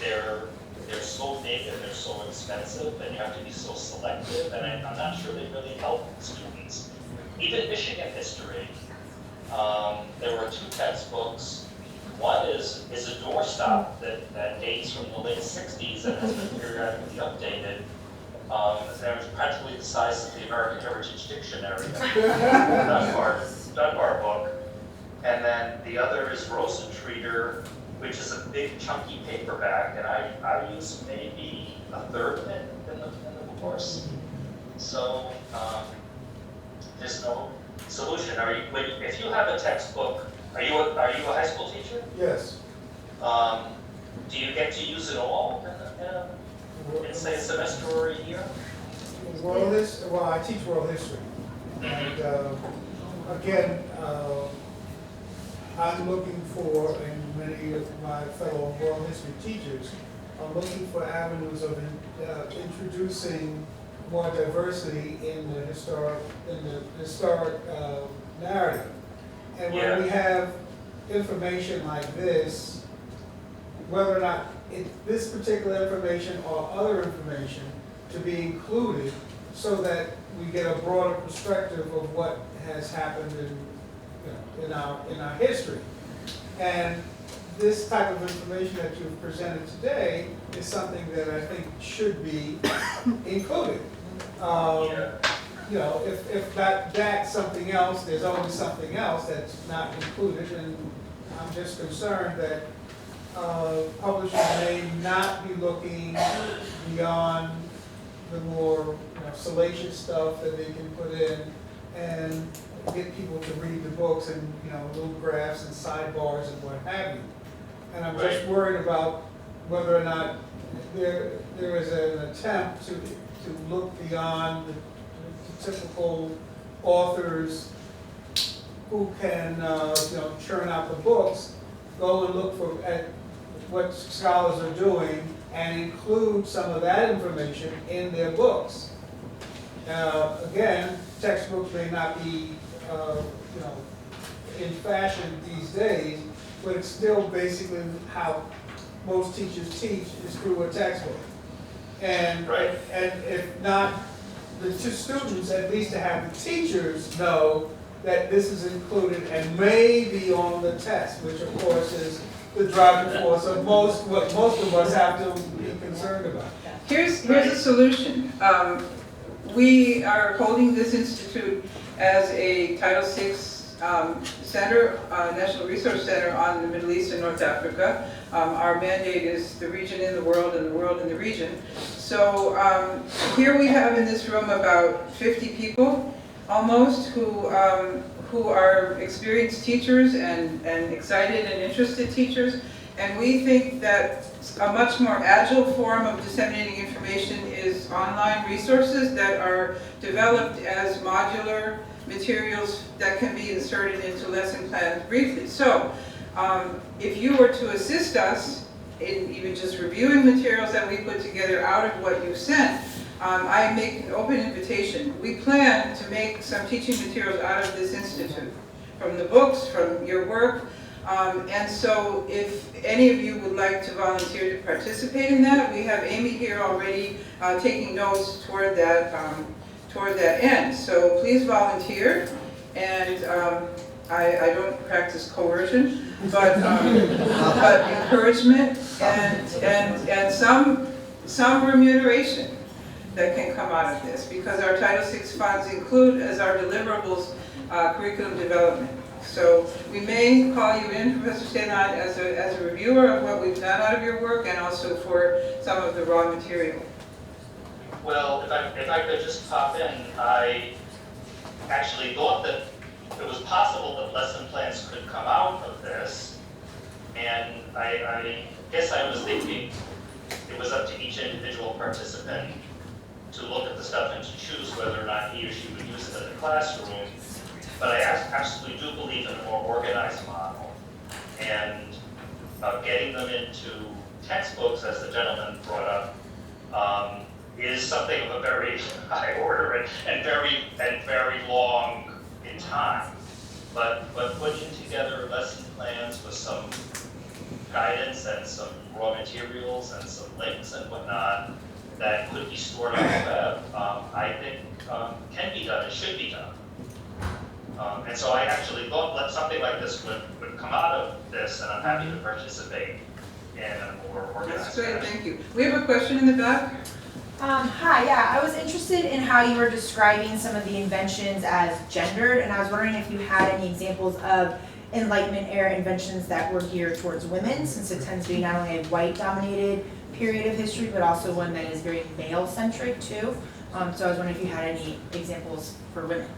they're so big and they're so expensive and you have to be so selective, and I'm not sure they really help students. Even Michigan history, there were 2 textbooks. One is a doorstop that dates from the late 60s and has been periodically updated. That was practically the size of the American Heritage Dictionary, Dunbar book. And then the other is Rosentreater, which is a big chunky paperback, and I use maybe a third of it in the course. So there's no solution. If you have a textbook, are you a high school teacher?
Yes.
Do you get to use it all in say a semester or a year?
Well, I teach world history. And again, I'm looking for, and many of my fellow world history teachers are looking for avenues of introducing more diversity in the historic narrative. And when we have information like this, whether or not this particular information or other information to be included so that we get a broader perspective of what has happened in our history. And this type of information that you've presented today is something that I think should be included. You know, if that's something else, there's always something else that's not included, and I'm just concerned that publishers may not be looking beyond the more salacious stuff that they can put in and get people to read the books and little graphs and sidebars and what have you. And I'm just worried about whether or not there is an attempt to look beyond the typical authors who can churn out the books, go and look at what scholars are doing and include some of that information in their books. Again, textbooks may not be in fashion these days, but it's still basically how most teachers teach is through a textbook. And if not the students, at least to have the teachers know that this is included and may be on the test, which of course is the driving force of what most of us have to be concerned about.
Here's a solution. We are holding this institute as a Title VI center, National Resource Center on the Middle East and North Africa. Our mandate is the region in the world and the world in the region. So here we have in this room about 50 people almost who are experienced teachers and excited and interested teachers. And we think that a much more agile form of disseminating information is online resources that are developed as modular materials that can be inserted into lesson plans briefly. So if you were to assist us in even just reviewing materials that we put together out of what you sent, I make an open invitation. We plan to make some teaching materials out of this institute, from the books, from your work. And so if any of you would like to volunteer to participate in that, we have Amy here already taking notes toward that end. So please volunteer. And I don't practice coercion, but encouragement and some remuneration that can come out of this, because our Title VI funds include as our deliverables curriculum development. So we may call you in, Professor Saillant, as a reviewer of what we've done out of your work, and also for some of the raw material.
Well, if I could just pop in, I actually thought that it was possible that lesson plans could come out of this, and I guess I was thinking it was up to each individual participant to look at the stuff and to choose whether or not he or she would use it in the classroom. But I absolutely do believe in a more organized model. And getting them into textbooks, as the gentleman brought up, is something of a very high order and very long in time. But putting together lesson plans with some guidance and some raw materials and some links and whatnot that could be stored on the web, I think can be done and should be done. And so I actually thought that something like this would come out of this, and I'm happy to participate in a more organized
That's great,
fashion.
thank you. We have a question in the back.
Hi, yeah, I was interested in how you were describing some of the inventions as gendered, and I was wondering if you had any examples of Enlightenment era inventions that were geared towards women, since it tends to be not only a white-dominated period of history, but also one that is very male-centric too. So I was wondering if you had any examples for women.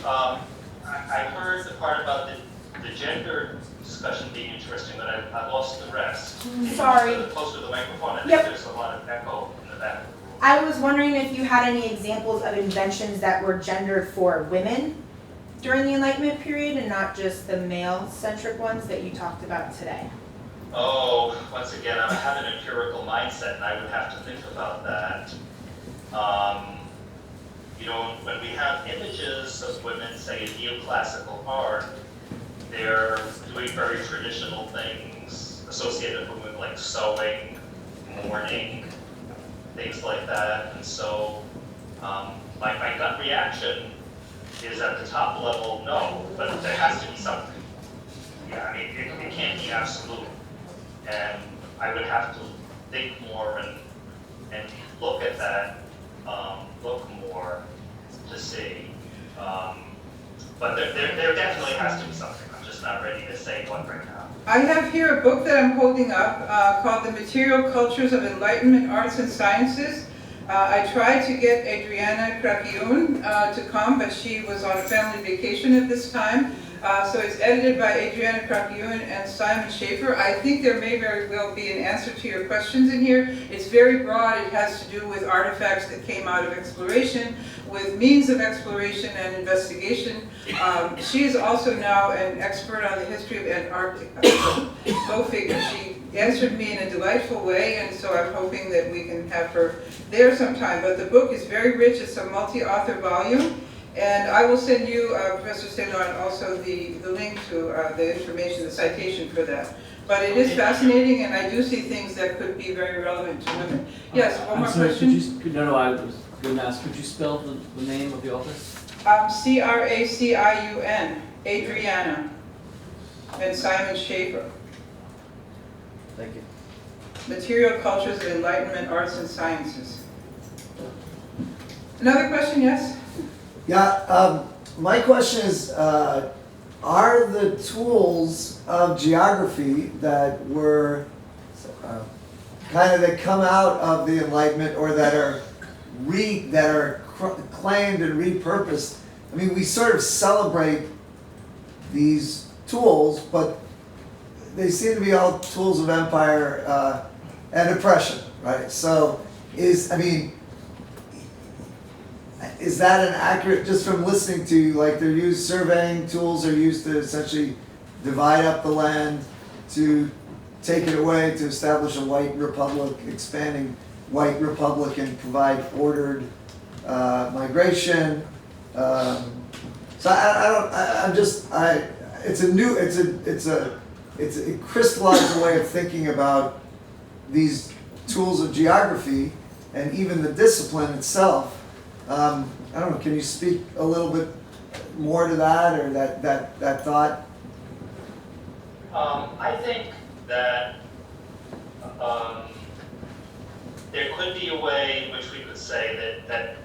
I heard the part about the gender discussion being interesting, but I lost the rest.
Sorry.
Closer to the microphone, I think
Yep.
there's a lot of echo in the back.
I was wondering if you had any examples of inventions that were gendered for women during the Enlightenment period and not just the male-centric ones that you talked about today.
Oh, once again, I have an empirical mindset, and I would have to think about that. You know, when we have images of women, say in neoclassical art, they're doing very traditional things associated with women like sewing, mourning, things like that. And so my gut reaction is at the top level, no, but there has to be something. Yeah, I mean, it can't be absolute. And I would have to think more and look at that, look more to see. But there definitely has to be something. I'm just not ready to say one right now.
I have here a book that I'm holding up called The Material Cultures of Enlightenment Arts and Sciences. I tried to get Adriana Craquiun to come, but she was on a family vacation at this time. So it's edited by Adriana Craquiun and Simon Schaefer. I think there may very well be an answer to your questions in here. It's very broad. It has to do with artifacts that came out of exploration, with means of exploration and investigation. She is also now an expert on the history of Antarctica. Go figure. She answered me in a delightful way, and so I'm hoping that we can have her there sometime. But the book is very rich. It's a multi-author volume. And I will send you, Professor Saillant, also the link to the information, the citation for that. But it is fascinating, and I do see things that could be very relevant to women. Yes, one more question?
I was going to ask, could you spell the name of the author?
Craciun, Adriana, and Simon Schaefer.
Thank you.
Material Cultures of Enlightenment, Arts and Sciences. Another question, yes?
Yeah, my question is, are the tools of geography that were that come out of the Enlightenment or that are claimed and repurposed? I mean, we sort of celebrate these tools, but they seem to be all tools of empire and oppression, right? So, is that an accurate, just from listening to you, like they're used, surveying tools are used to essentially divide up the land, to take it away, to establish a white republic, expanding white republic and provide ordered migration. So it's a crystallized way of thinking about these tools of geography and even the discipline itself. I don't know, can you speak a little bit more to that, or that thought?
I think that there could be a way in which we could say that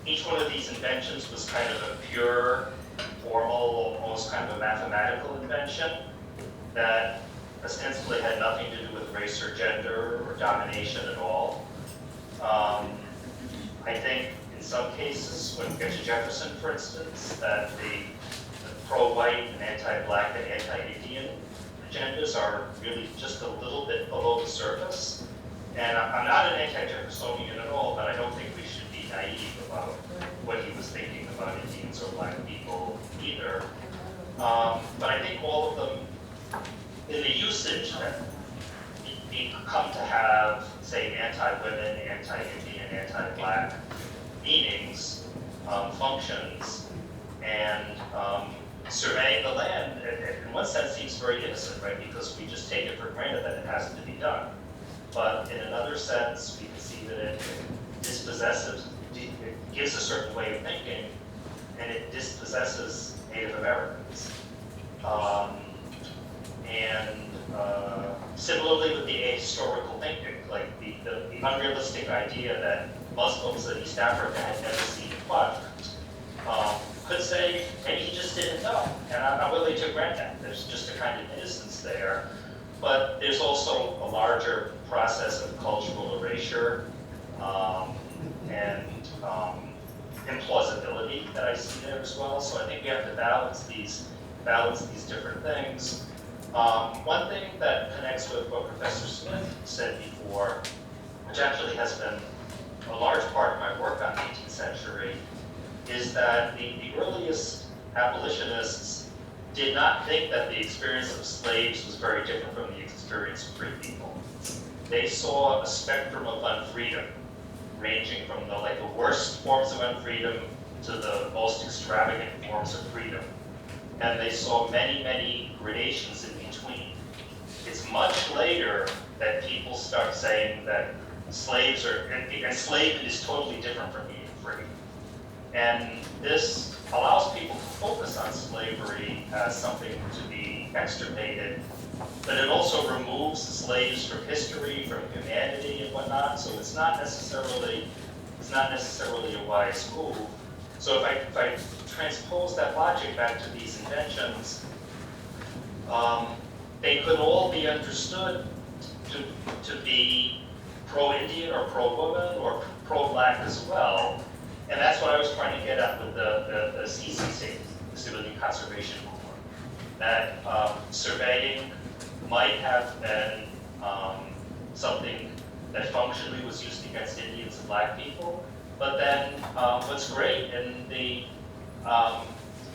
each one of these inventions was kind of a pure, formal, almost kind of a mathematical invention that ostensibly had nothing to do with race or gender or domination at all. I think in some cases, when we get to Jefferson, for instance, that the pro-white and anti-black and anti-Indian agendas are really just a little bit below the surface. And I'm not an anti-Jeffersonian at all, but I don't think we should be naive about what he was thinking about Indians or black people either. But I think all of them in the usage that we come to have, say, anti-women, anti-Indian, anti-black meanings, functions, and surveying the land, in one sense, seems very innocent, right? Because we just take it for granted that it has to be done. But in another sense, we can see that it dispossesses, it gives a certain way of thinking, and it dispossesses Native Americans. Similarly with the ahistorical thinking, like the unrealistic idea that Muslims in East Africa had never seen a quadrant, could say, maybe he just didn't know. And I'm willing to grant that. There's just a kind of innocence there. But there's also a larger process of cultural erasure and implausibility that I see there as well. So I think we have to balance these different things. One thing that connects with what Professor Smith said before, which actually has been a large part of my work on the 18th century, is that the earliest abolitionists did not think that the experience of slaves was very different from the experience of free people. They saw a spectrum of unfreedom, ranging from the worst forms of unfreedom to the most extravagant forms of freedom. And they saw many, many gradations in between. It's much later that people start saying that enslavement is totally different from being free. And this allows people to focus on slavery as something to be extirpated, but it also removes the slaves from history, from humanity and whatnot, so it's not necessarily a wise move. So if I transpose that logic back to these inventions, they could all be understood to be pro-Indian or pro-woman or pro-black as well. And that's what I was trying to get at with the CCC, the Civilian Conservation Movement. That surveying might have been something that functionally was used against Indians and black people. But then what's great in the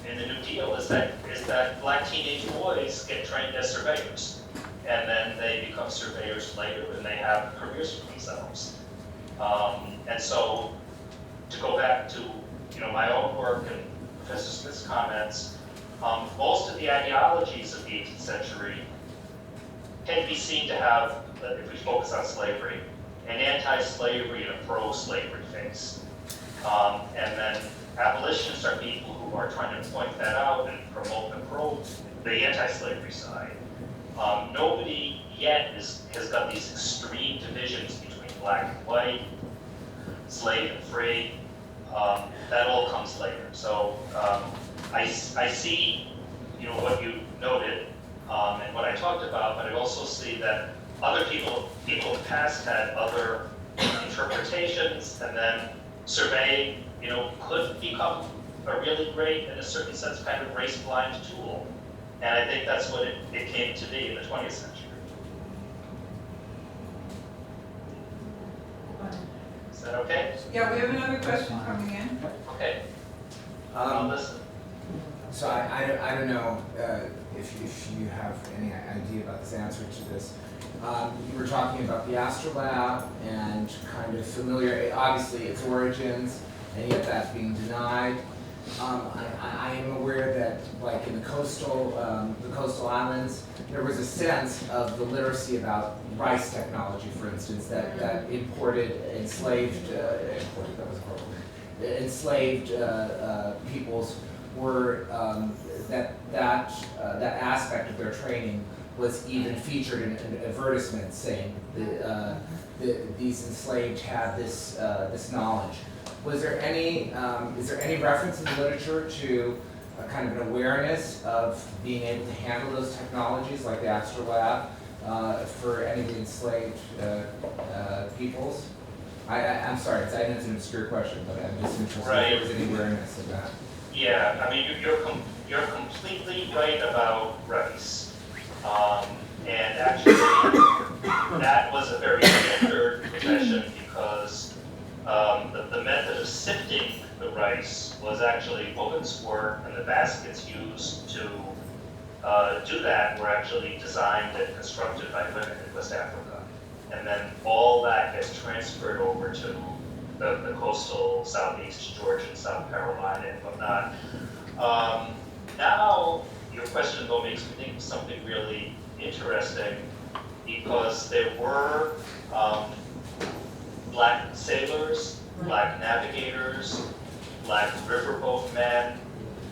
New Deal is that black teenage boys get trained as surveyors. And then they become surveyors later and they have careers for themselves. And so to go back to my own work and Professor Smith's comments, most of the ideologies of the 18th century can be seen to have, if we focus on slavery, an anti-slavery and a pro-slavery face. And then abolitionists are people who are trying to point that out and promote the anti-slavery side. Nobody yet has got these extreme divisions between black and white, slave and free. That all comes later. So I see, what you noted and what I talked about, but I also see that other people in the past had other interpretations, and then surveying, could become a really great, in a certain sense, kind of race-blind tool. And I think that's what it came to be in the 20th century. Is that okay?
Yeah, we have another question coming in.
Okay. I'll listen.
So I don't know if you have any idea about this answer to this. You were talking about the astrolabe and kind of familiar, obviously its origins, and yet that's being denied. I am aware that, like in the coastal islands, there was a sense of the literacy about rice technology, for instance, that enslaved peoples were that aspect of their training was even featured in advertisements saying these enslaved have this knowledge. Was there any, is there any reference in the literature to a kind of an awareness of being able to handle those technologies like the astrolabe for any of the enslaved peoples? I'm sorry, I know it's an obscure question, but I'm just interested if there was any awareness of that.
Yeah, I mean, you're completely right about rice. And actually, that was a very gendered profession because the method of sifting the rice was actually women's work, and the baskets used to do that were actually designed and constructed by women in West Africa. And then all that gets transferred over to the coastal southeast, Georgia and South Carolina and whatnot. Now, your question though makes me think of something really interesting, because there were black sailors, black navigators, black riverboat men.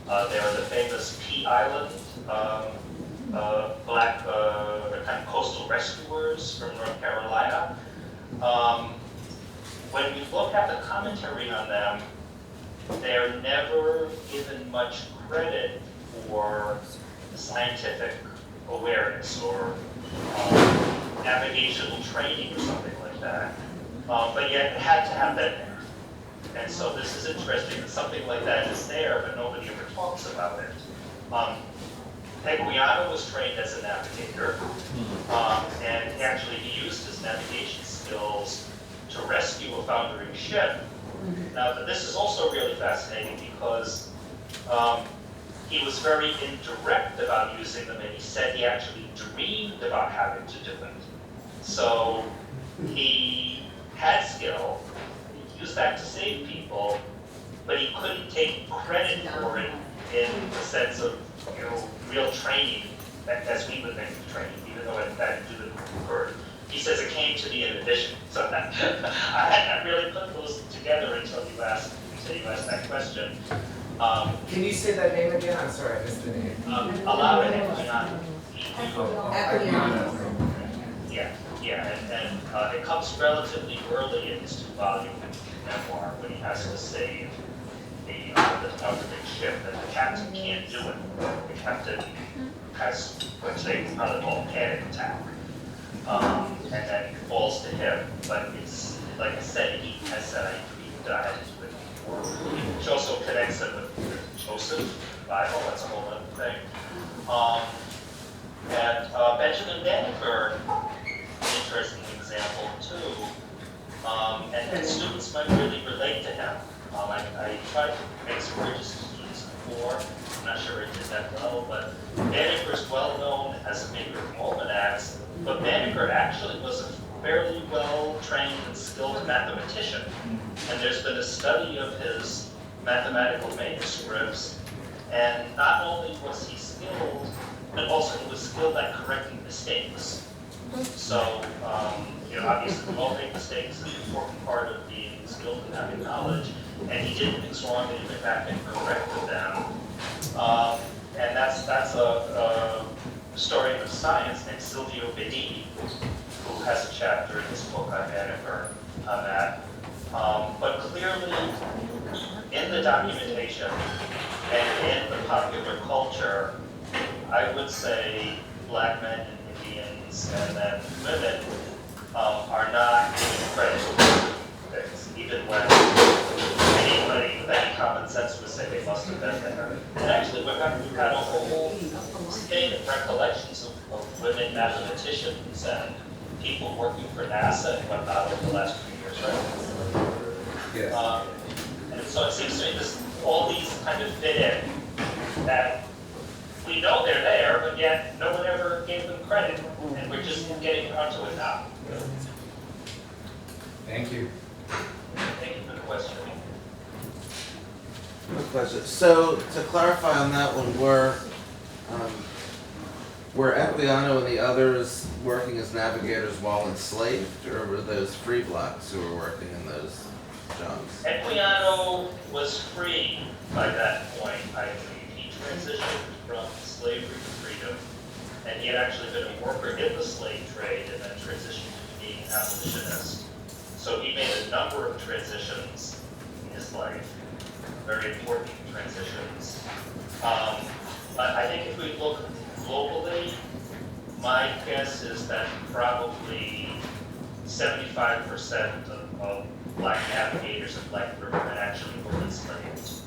There are the famous Pea Island black kind of coastal rescuers from North Carolina. When we look at the commentary on them, they're never given much credit for scientific awareness or navigational training or something like that. But yet it had to have been there. And so this is interesting that something like that is there, but nobody ever talks about it. Equiano was trained as a navigator, and he used his navigation skills to rescue a foundering ship. Now, this is also really fascinating because he was very indirect about using them, and he said he actually dreamed about having to do it. So he had skill, he used that to save people, but he couldn't take credit for it in the sense of, real training, as we would think of training, even though it had to do with the word. He says it came to me in a vision. So that, I hadn't really put those together until you asked that question.
Can you say that name again? I'm sorry, I missed the name.
Allow it, Equiano. Yeah, and it comes relatively early in his 2-volume memoir when he has to save the foundering ship, and the captain can't do it. The captain has what they probably call a panic attack, and then it falls to him. But it's like I said, he has said I had to do it before, which also connects him with Joseph, the Bible. That's a whole other thing. And Benjamin Banneker, an interesting example too. And students might really relate to him. I tried to make some bridges to students before. I'm not sure I did that well, but Banneker is well known as a maker of almanacs, but Banneker actually was a fairly well-trained and skilled mathematician. And there's been a study of his mathematical manuscripts, and not only was he skilled, but also he was skilled at correcting mistakes. So, obviously, all make mistakes is an important part of being skilled and having knowledge. And he did things wrong, and he went back and corrected them. And that's a historian of science named Silvio Bedini, who has a chapter in his book on Banneker on that. But clearly, in the documentation and in the popular culture, I would say black men and Indians and then women are not given credit for things, even when anybody with any common sense would say they must have been there. And actually, we've had a whole chain of recollections of women mathematicians and people working for NASA and whatnot over the last few years, right?
Yes.
And so it seems to me all these kind of fit in, that we know they're there, but yet no one ever gave them credit, and we're just getting onto it now.
Thank you.
Thank you for the question.
Good question. So to clarify on that one, were Equiano and the others working as navigators while enslaved, or were those free blacks who were working in those jobs?
Equiano was free by that point, I believe. He transitioned from slavery to freedom, and he had actually been a worker in the slave trade and then transitioned to being an abolitionist. So he made a number of transitions in his life, very important transitions. But I think if we look globally, my guess is that probably 75% of black navigators and black rivermen actually were enslaved.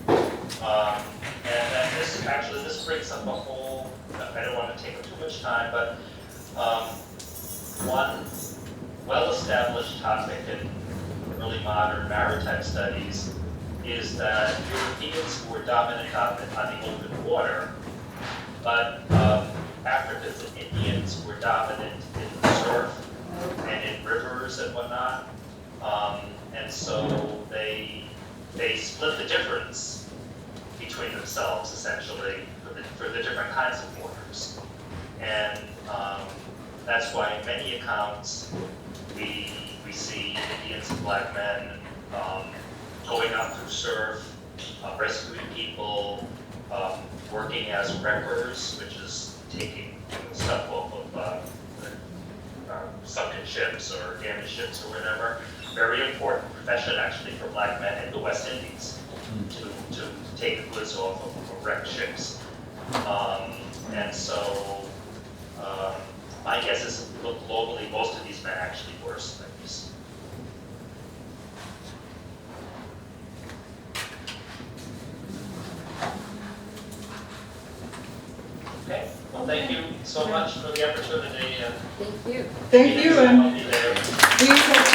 And then this brings up a whole, I don't want to take up too much time, but one well-established topic in early modern maritime studies is that Europeans who were dominant on the open water but Africans and Indians were dominant in the surf and in rivers and whatnot. And so they split the difference between themselves, essentially, for the different kinds of waters. And that's why in many accounts we see Indians and black men going out through surf, rescuing people, working as wreckers, which is taking stuff off of sunken ships or damaged ships or whatever. Very important profession actually for black men in the West Indies to take goods off of wrecked ships. And so my guess is globally most of these men actually were slaves. Okay, well thank you so much for the opportunity.
Thank you.
Thank you, and
I'll be there.
we hope